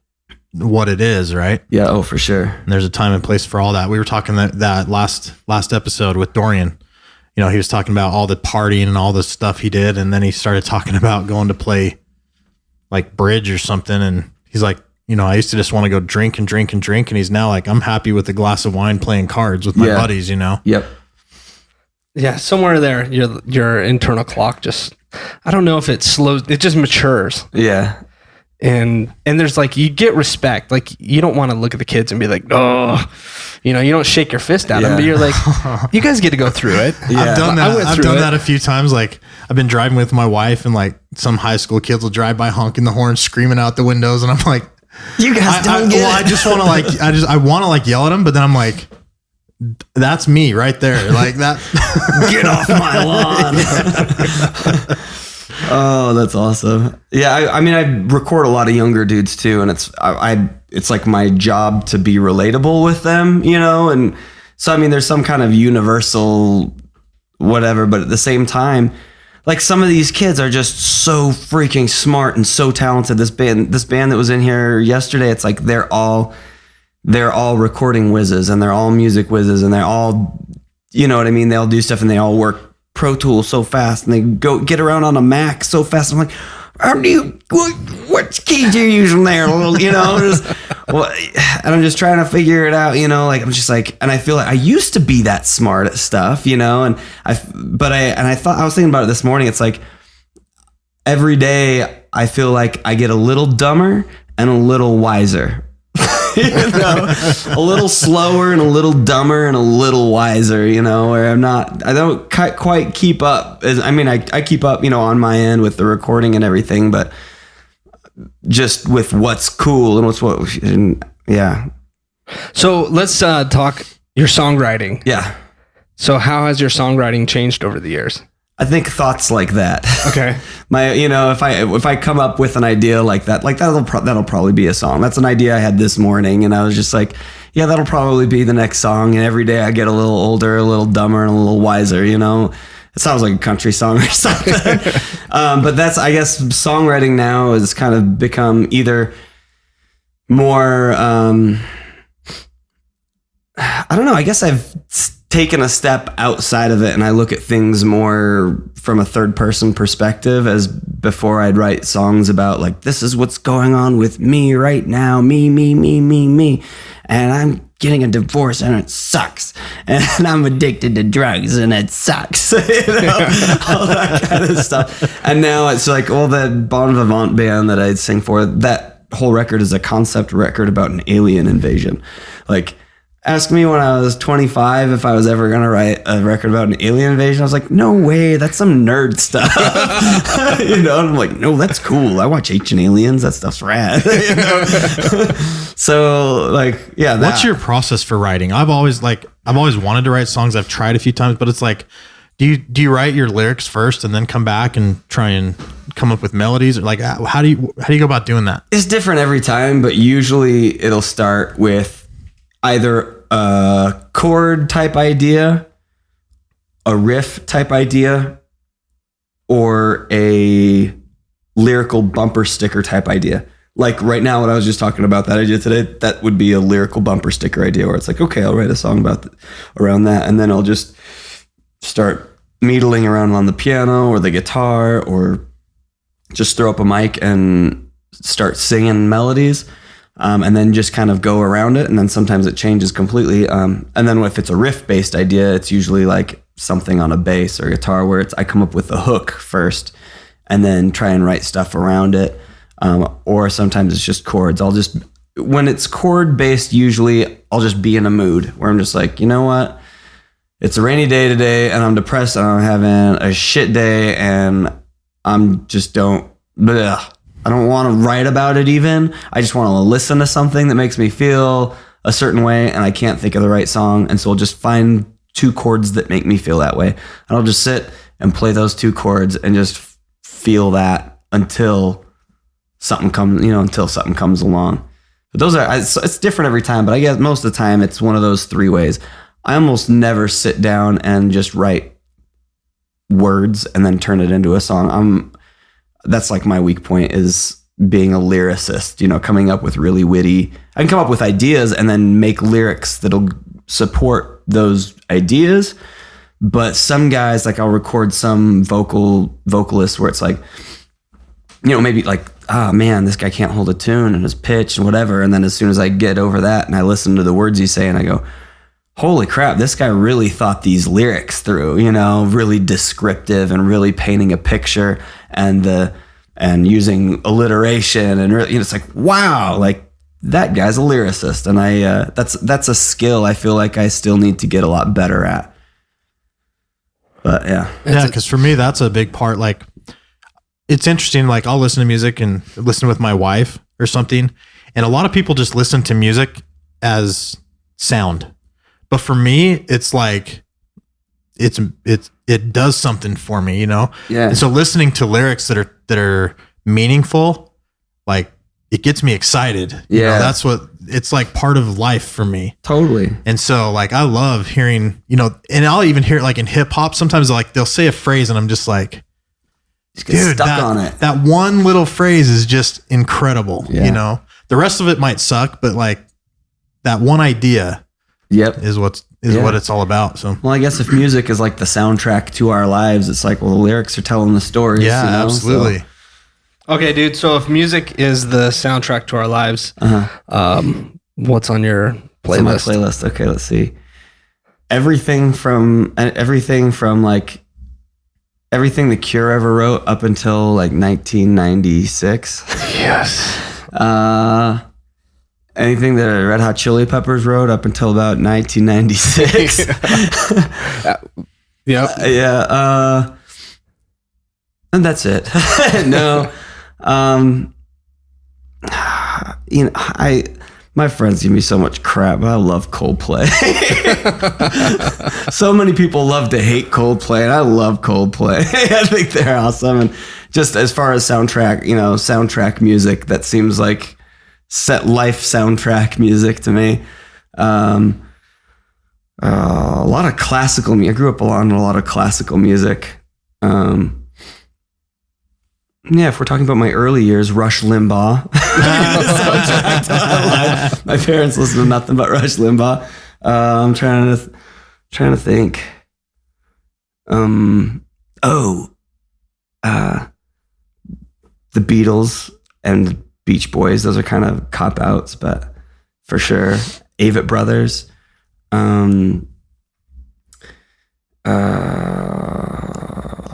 what it is, right? Yeah. Oh, for sure. And there's a time and place for all that. We were talking that last episode with Dorian. He was talking about all the partying and all the stuff he did, and then he started talking about going to play like bridge or something, and he's like, I used to just want to go drink and drink and drink, and he's now like, I'm happy with a glass of wine playing cards with my buddies. Yep. Yeah, somewhere there, your internal clock just, I don't know if it slows, it just matures. Yeah. And there's like, you get respect. Like, you don't want to look at the kids and be like, oh, you don't shake your fist at them, but you're like, you guys get to go through it. Yeah. I've done that. I've done that a few times. Like, I've been driving with my wife, and like some high school kids will drive by honking the horn, screaming out the windows. And I'm like, you guys don't get it. I just want to I want to yell at them, but then I'm like, that's me right there. Like that. Get off my lawn. Oh, that's awesome. Yeah. I record a lot of younger dudes too. And it's like my job to be relatable with them, and so, there's some kind of universal whatever, but at the same time, like some of these kids are just so freaking smart and so talented. This band that was in here yesterday, it's like they're all recording whizzes, and they're all music whizzes, and they're all, they all do stuff, and they all work Pro Tools so fast, and they go get around on a Mac so fast. I'm like, what keys are you using there? And I'm just trying to figure it out, like I'm just like, and I feel like I used to be that smart at stuff, and I was thinking about it this morning. It's like every day I feel like I get a little dumber and a little wiser. A little slower and a little dumber and a little wiser, where I don't quite keep up. I keep up, on my end with the recording and everything, but just with what's cool and yeah. So let's talk your songwriting. Yeah. So how has your songwriting changed over the years? I think thoughts like that. Okay. If I come up with an idea like that, like that'll probably be a song. That's an idea I had this morning, and I was just like, yeah, that'll probably be the next song. And every day I get a little older, a little dumber, and a little wiser. It sounds like a country song or something. But that's, I guess, songwriting now has kind of become either more. I don't know. I guess I've taken a step outside of it, and I look at things more from a third person perspective, as before I'd write songs about like, this is what's going on with me right now. Me. And I'm getting a divorce and it sucks. And I'm addicted to drugs and it sucks. All that kind of stuff. And now it's like, the Bon Vivant band that I'd sing for, that whole record is a concept record about an alien invasion. Like, ask me when I was 25 if I was ever going to write a record about an alien invasion. I was like, no way, that's some nerd stuff. And I'm like, no, that's cool. I watch Ancient Aliens. That stuff's rad. So like, yeah. What's your process for writing? I've always wanted to write songs. I've tried a few times, but it's like, do you write your lyrics first and then come back and try and come up with melodies? Or like, how do you go about doing that? It's different every time, but usually it'll start with either a chord type idea, a riff type idea, or a lyrical bumper sticker type idea. Like right now, what I was just talking about, that idea today, that would be a lyrical bumper sticker idea where it's like, okay, I'll write a song around that. And then I'll just start needling around on the piano or the guitar, or just throw up a mic and start singing melodies. And then just kind of go around it. And then sometimes it changes completely. And then if it's a riff based idea, it's usually like something on a bass or guitar where I come up with the hook first and then try and write stuff around it. Or sometimes it's just chords. When it's chord based, usually I'll just be in a mood where I'm just like, you know what? It's a rainy day today and I'm depressed and I'm having a shit day and I don't want to write about it even. I just want to listen to something that makes me feel a certain way and I can't think of the right song. And so I'll just find 2 chords that make me feel that way. And I'll just sit and play those 2 chords and just feel that until something comes along. But it's different every time, but I guess most of the time it's one of those 3 ways. I almost never sit down and just write words and then turn it into a song. That's like my weak point, is being a lyricist, coming up with really witty. I can come up with ideas and then make lyrics that'll support those ideas. But some guys, like I'll record some vocalist where it's like, maybe like, oh man, this guy can't hold a tune and his pitch and whatever. And then as soon as I get over that and I listen to the words he's saying, I go, holy crap, this guy really thought these lyrics through, really descriptive and really painting a picture and using alliteration and really, it's like, wow, like that guy's a lyricist. And that's a skill I feel like I still need to get a lot better at. But yeah. Yeah, because for me, that's a big part. Like, it's interesting. Like, I'll listen to music and listen with my wife or something. And a lot of people just listen to music as sound. But for me, it's like, it does something for me, Yeah. And so listening to lyrics that are meaningful, like, it gets me excited. Yeah. That's what it's like, part of life for me. Totally. And so like, I love hearing, and I'll even hear it like in hip hop. Sometimes like they'll say a phrase and I'm just like, dude, stuck on it. That one little phrase is just incredible. Yeah. The rest of it might suck, but like that one idea is what it's all about. So, well, I guess if music is like the soundtrack to our lives, it's like, well, the lyrics are telling the stories. Yeah, absolutely. So. Okay, dude. So if music is the soundtrack to our lives, what's on your playlist? My playlist. Okay, let's see. Everything from like everything the Cure ever wrote up until like 1996. Yes. Anything that Red Hot Chili Peppers wrote up until about 1996. Yeah. And that's it. No. My friends give me so much crap, but I love Coldplay. So many people love to hate Coldplay, and I love Coldplay. I think they're awesome. And just as far as soundtrack music, that seems like set life soundtrack music to me. A lot of classical music. I grew up on a lot of classical music. Yeah, if we're talking about my early years, Rush Limbaugh. My parents listened to nothing but Rush Limbaugh. I'm trying to think. The Beatles and Beach Boys. Those are kind of cop outs, but for sure, Avett Brothers.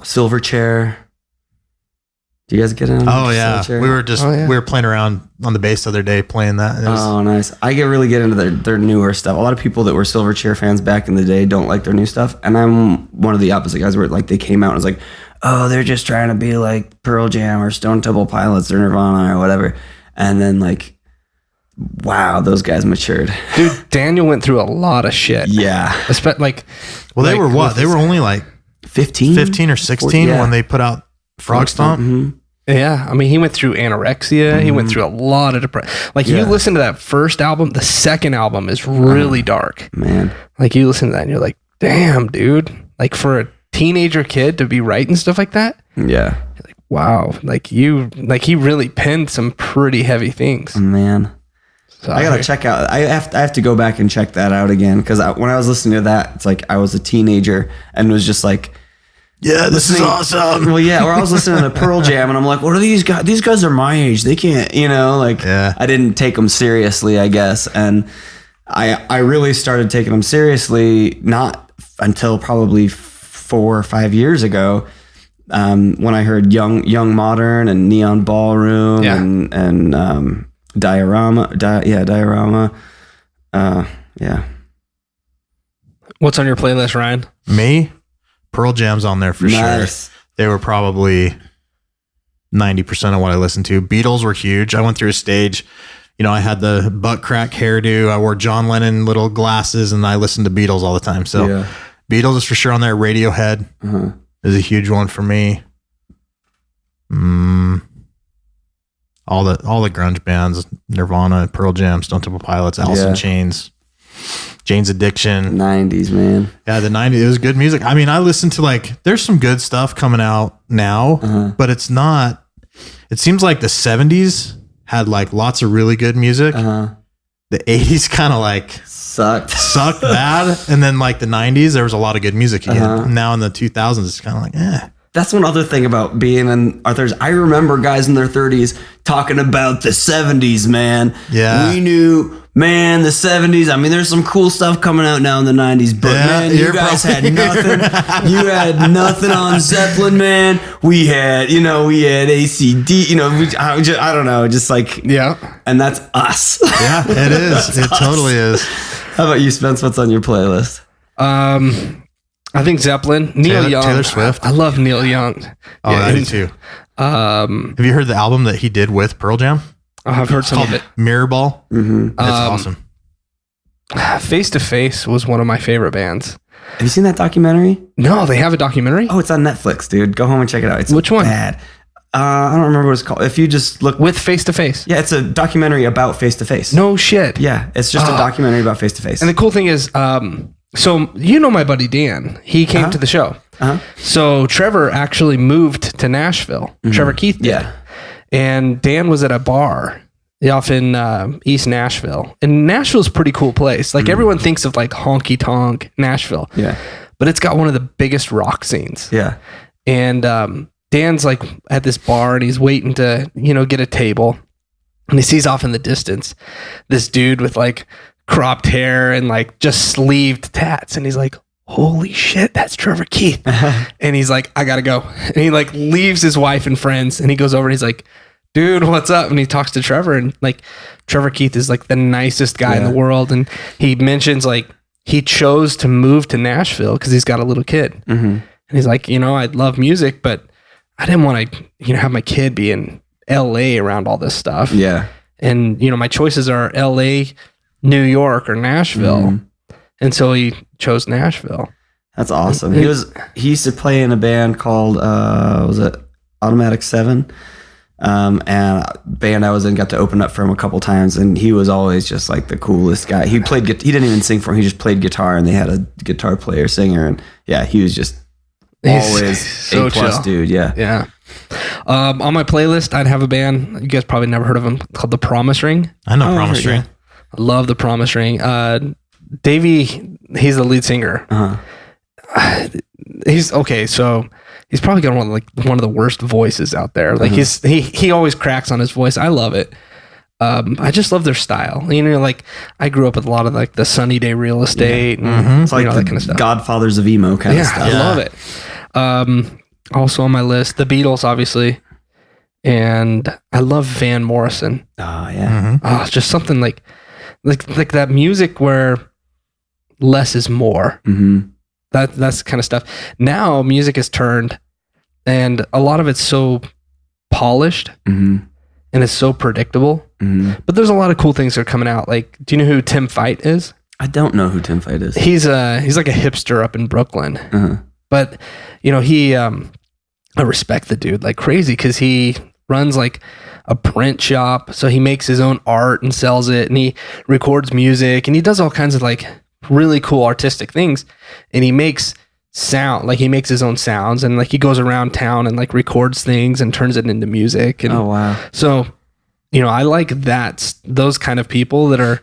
Silverchair. Do you guys get in? Oh yeah, we were playing around on the bass the other day playing that. Nice. I really get into their newer stuff. A lot of people that were Silverchair fans back in the day don't like their new stuff, and I'm one of the opposite guys where like they came out and was like, oh, they're just trying to be like Pearl Jam or Stone Temple Pilots or Nirvana or whatever, and then like wow, those guys matured. Dude, Daniel went through a lot of shit. Yeah. Well, they were what? They were only like 15 or 16 when they put out Frog Stomp. Mm-hmm. Yeah, I mean, he went through anorexia. Mm-hmm. He went through a lot of depression. Like, you listen to that first album, the second album is really dark. Man. Like, you listen to that and you're like, damn, dude. Like, for a teenager kid to be writing stuff like that. Yeah. You're like, wow. He really penned some pretty heavy things. Man. So I gotta check out. I have to go back and check that out again, because when I was listening to that, it's like I was a teenager and was just like, yeah, this is awesome. Well, yeah. Or I was listening to Pearl Jam and I'm like, what are these guys? These guys are my age. They can't, I didn't take them seriously, I guess. And I really started taking them seriously not until probably 4 or 5 years ago, when I heard Young Modern and Neon Ballroom and Diorama. Yeah. What's on your playlist, Ryan? Me? Pearl Jam's on there for sure. They were probably 90% of what I listened to. Beatles were huge. I went through a stage, I had the butt crack hairdo. I wore John Lennon little glasses, and I listened to Beatles all the time. So Beatles is for sure on there. Radiohead is a huge one for me. All the grunge bands, Nirvana, Pearl Jam, Stone Temple Pilots, Alice in Chains, Jane's Addiction. 90s, man. Yeah, the 90s. It was good music. I mean, I listen to there's some good stuff coming out now, but it's not. It seems like the 70s had lots of really good music. The 80s kind of sucked bad. And then the 90s, there was a lot of good music again. Now in the 2000s, it's kind of eh. That's one other thing about being in our 30s. I remember guys in their 30s talking about the 70s, man. Yeah. We knew, man, the 70s. I mean, there's some cool stuff coming out now in the 90s, but man, you guys had nothing. You had nothing on Zeppelin, man. We had ACD, I don't know, just and that's us. Yeah, it is. It totally is. How about you, Spence? What's on your playlist? I think Zeppelin, Neil Young. Taylor Swift. I love Neil Young. Oh, I do too. Have you heard the album that he did with Pearl Jam? I've heard some of it. Mirrorball. Mm-hmm. It's awesome. Face to Face was one of my favorite bands. Have you seen that documentary? No, they have a documentary? Oh, it's on Netflix, dude. Go home and check it out. It's Which one? Bad. I don't remember what it's called. If you just look... With Face to Face? Yeah, it's a documentary about Face to Face. No shit. Yeah, it's just a documentary about Face to Face. And the cool thing is... So, my buddy Dan, he came to the show. So Trevor actually moved to Nashville. Trevor Keith did. Yeah. And Dan was at a bar off in East Nashville. And Nashville's a pretty cool place. Everyone thinks of honky tonk Nashville. Yeah. But it's got one of the biggest rock scenes. Yeah. And Dan's at this bar and he's waiting to, get a table. And he sees off in the distance this dude with cropped hair and just sleeved tats, and he's like, holy shit, that's Trevor Keith. And he's like, I gotta go. And he leaves his wife and friends and he goes over and he's like, dude, what's up? And he talks to Trevor, and Trevor Keith is the nicest guy in the world. And he mentions he chose to move to Nashville because he's got a little kid. And he's like, I love music, but I didn't want to have my kid be in LA around all this stuff. Yeah. And my choices are LA, New York, or Nashville. And so he chose Nashville. That's awesome. He used to play in a band called was it Automatic 7? And a band I was in got to open up for him a couple times, and he was always just the coolest guy. He didn't even sing for him, he just played guitar, and they had a guitar player singer, and he was just always so A+ dude. Yeah. On my playlist, I'd have a band, you guys probably never heard of them, called The Promise Ring. I know Promise Ring. I love The Promise Ring. Davey, he's the lead singer. He's okay. So he's probably got one of the worst voices out there. He always cracks on his voice. I love it. I just love their style. I grew up with a lot of the Sunny Day Real Estate and it's that kind of stuff. Godfathers of emo kind of stuff. I love it. Also on my list, the Beatles, obviously. And I love Van Morrison. Oh yeah. Oh, it's just something like that music where less is more. That's kind of stuff. Now music has turned, and a lot of it's so polished, and it's so predictable. But there's a lot of cool things that are coming out. Like, do you know who Tim Fight is? I don't know who Tim Fight is. He's like a hipster up in Brooklyn. But I respect the dude like crazy because he runs like a print shop. So he makes his own art and sells it, and he records music, and he does all kinds of like really cool artistic things. And he makes sound, like he makes his own sounds, and like he goes around town and like records things and turns it into music. And oh wow. So, I like those kind of people that are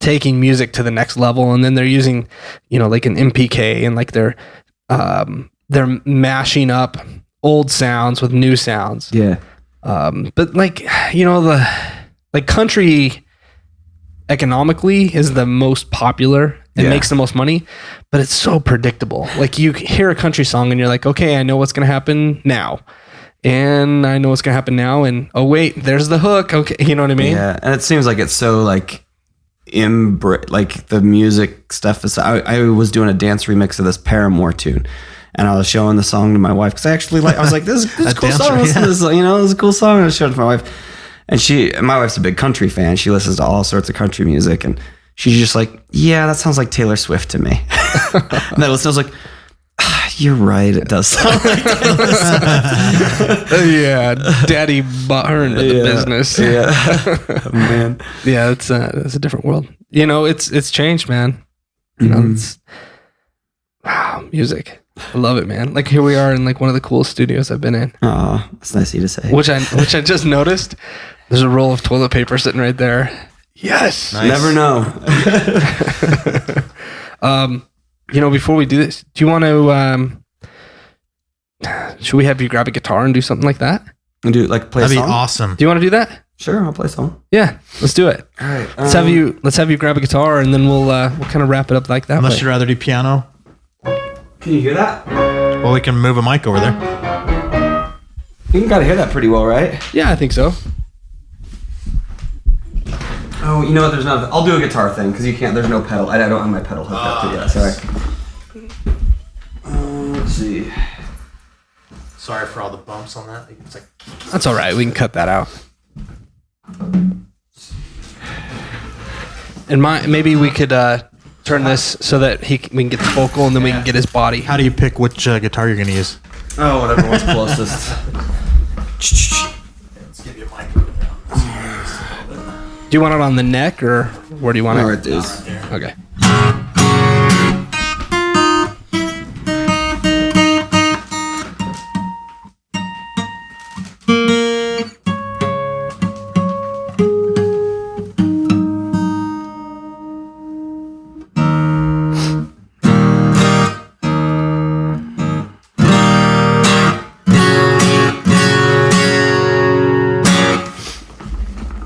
taking music to the next level, and then they're using, like an MPK, and like they're mashing up old sounds with new sounds. Yeah. But like, the country economically is the most popular and makes the most money, but it's so predictable. Like you hear a country song and you're like, okay, I know what's going to happen now. And I know what's going to happen now. And oh wait, there's the hook. Okay. You know what I mean? Yeah. And it seems like it's so like, like the music stuff is, I was doing a dance remix of this Paramore tune, and I was showing the song to my wife because I was like, this is a cool song. Listen to this, this is a cool song. And I showed it to my wife, and my wife's a big country fan. She listens to all sorts of country music, and she's just like, yeah, that sounds like Taylor Swift to me. And I was like, you're right, it does sound like Taylor Swift. Yeah, Daddy bought her into the business. Yeah, oh, man. Yeah, it's a different world. It's changed, man. It's music. I love it, man. Like here we are in like one of the coolest studios I've been in. Oh, that's nice of you to say. Which I just noticed. There's a roll of toilet paper sitting right there. Yes. Nice. Never know. Before we do this, do you want to? Should we have you grab a guitar and do something like that? And do like play. That'd a song? be awesome. Do you want to do that? Sure, I'll play a song. Yeah, let's do it. All right. Let's have you grab a guitar, and then we'll kind of wrap it up like that. Unless you'd rather do piano. Can you hear that? Well, we can move a mic over there. You can gotta hear that pretty well, right? Yeah, I think so. Oh, you know what? There's not. I'll do a guitar thing because you can't. There's no pedal. I don't have my pedal hooked up to yet. Sorry. Let's see. Sorry for all the bumps on that. It's like That's all right. We can cut that out. And maybe we could turn this so that we can get the vocal, and then we can get his body. How do you pick which guitar you're going to use? Oh, whatever one's closest. Let's give you a mic. Do you want it on the neck, or where do you want it? Right, dudes. Okay.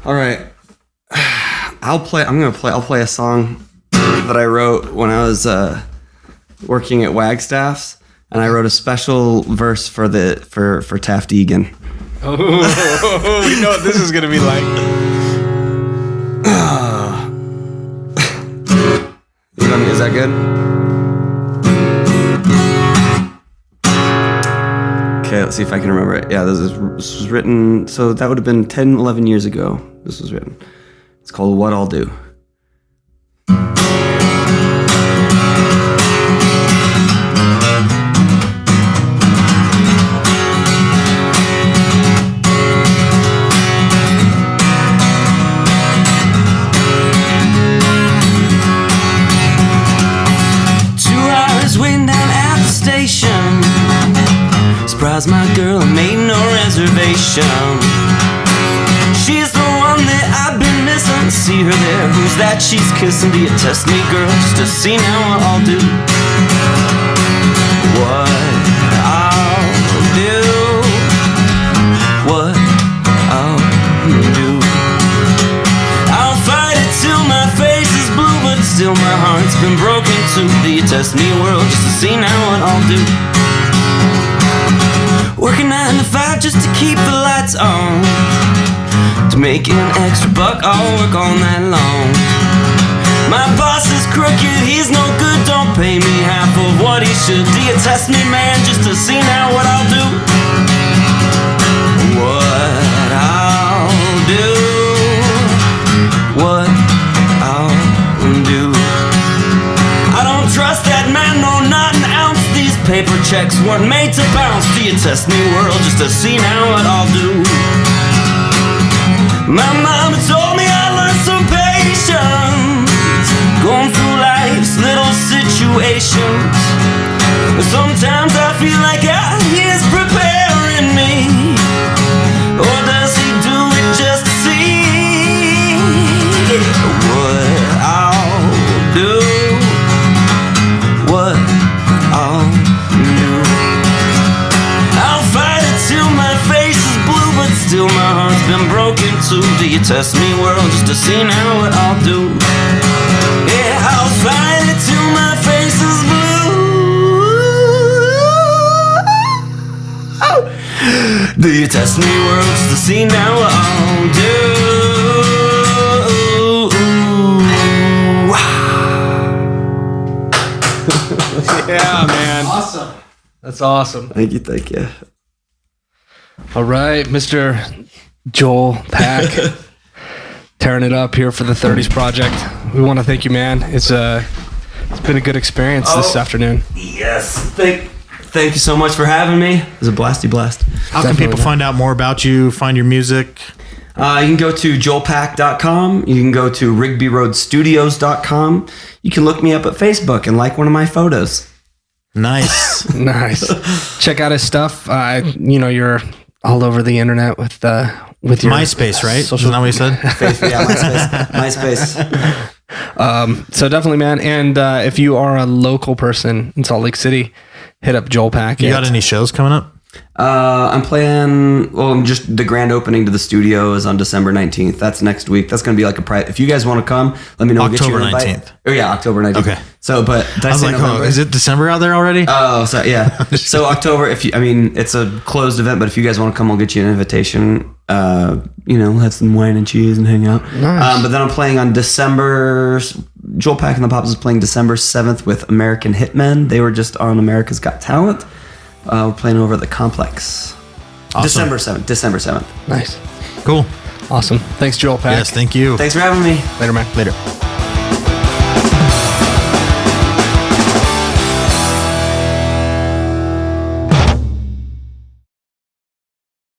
All right. I'll play a song that I wrote when I was working at Wagstaff's, and I wrote a special verse for Taft Egan. Oh, we know what this is gonna be like. Is that good? Okay, let's see if I can remember it. Yeah, this was written, so that would have been 10, 11 years ago. This was written. It's called What I'll Do. Surprised my girl and made no reservation. She's the one that I've been missing. See her there, who's that she's kissing? Do you test me, girl, just to see now what I'll do? What I'll do. What I'll do. I'll fight it till my face is blue, but still my heart's been broken too. Do you test me, world, just to see now what I'll do? Working 9 to 5 just to keep the lights on. To make an extra buck, I'll work all night long. My boss is crooked, he's no good, don't pay me half of what he should. Do you test me, man, just to see now what I'll do? What I'll paper checks weren't made to bounce. Do you test me, world, just to see now what I'll do? My mama told me I learned some patience, going through life's little situations. Sometimes I feel like He is preparing me, or does He do it just to see what I'll do? What I'll do. I'll fight it till my face is blue, but still my heart's been broken too. Do you test me, world, just to see now what I'll do? Yeah, I'll fight it till my face is blue. Do you test me, world, just to see now what I'll do? Yeah, man. Awesome. That's awesome. Thank you. All right, Mr. Joel Pack, tearing it up here for the 30's project. We want to thank you, man. It's been a good experience this afternoon. Yes. Thank you so much for having me. It was a blast. How can people find out more about you, find your music? You can go to joelpack.com. You can go to rigbyroadstudios.com. You can look me up at Facebook and like one of my photos. Nice. Nice. Check out his stuff. You're all over the internet with your MySpace, right? Isn't that what you said? Yeah, MySpace. So definitely, man. And if you are a local person in Salt Lake City, hit up Joel Pack. You got any shows coming up? I'm playing, just the grand opening to the studio is on December 19th. That's next week. That's going to be like a private. If you guys want to come, let me know. October get you an 19th. Oh yeah, October 19th. Okay. So, but I was like, is it December out there already? Oh, so yeah. So October, it's a closed event, but if you guys want to come, I'll get you an invitation. Have some wine and cheese and hang out. Nice. But then I'm playing on Joel Pack and the Pops is playing December 7th with American Hitmen. They were just on America's Got Talent. We're playing over at the Complex. Awesome. December 7th. Nice. Cool. Awesome. Thanks, Joel Pack. Yes, thank you. Thanks for having me. Later, man. Later.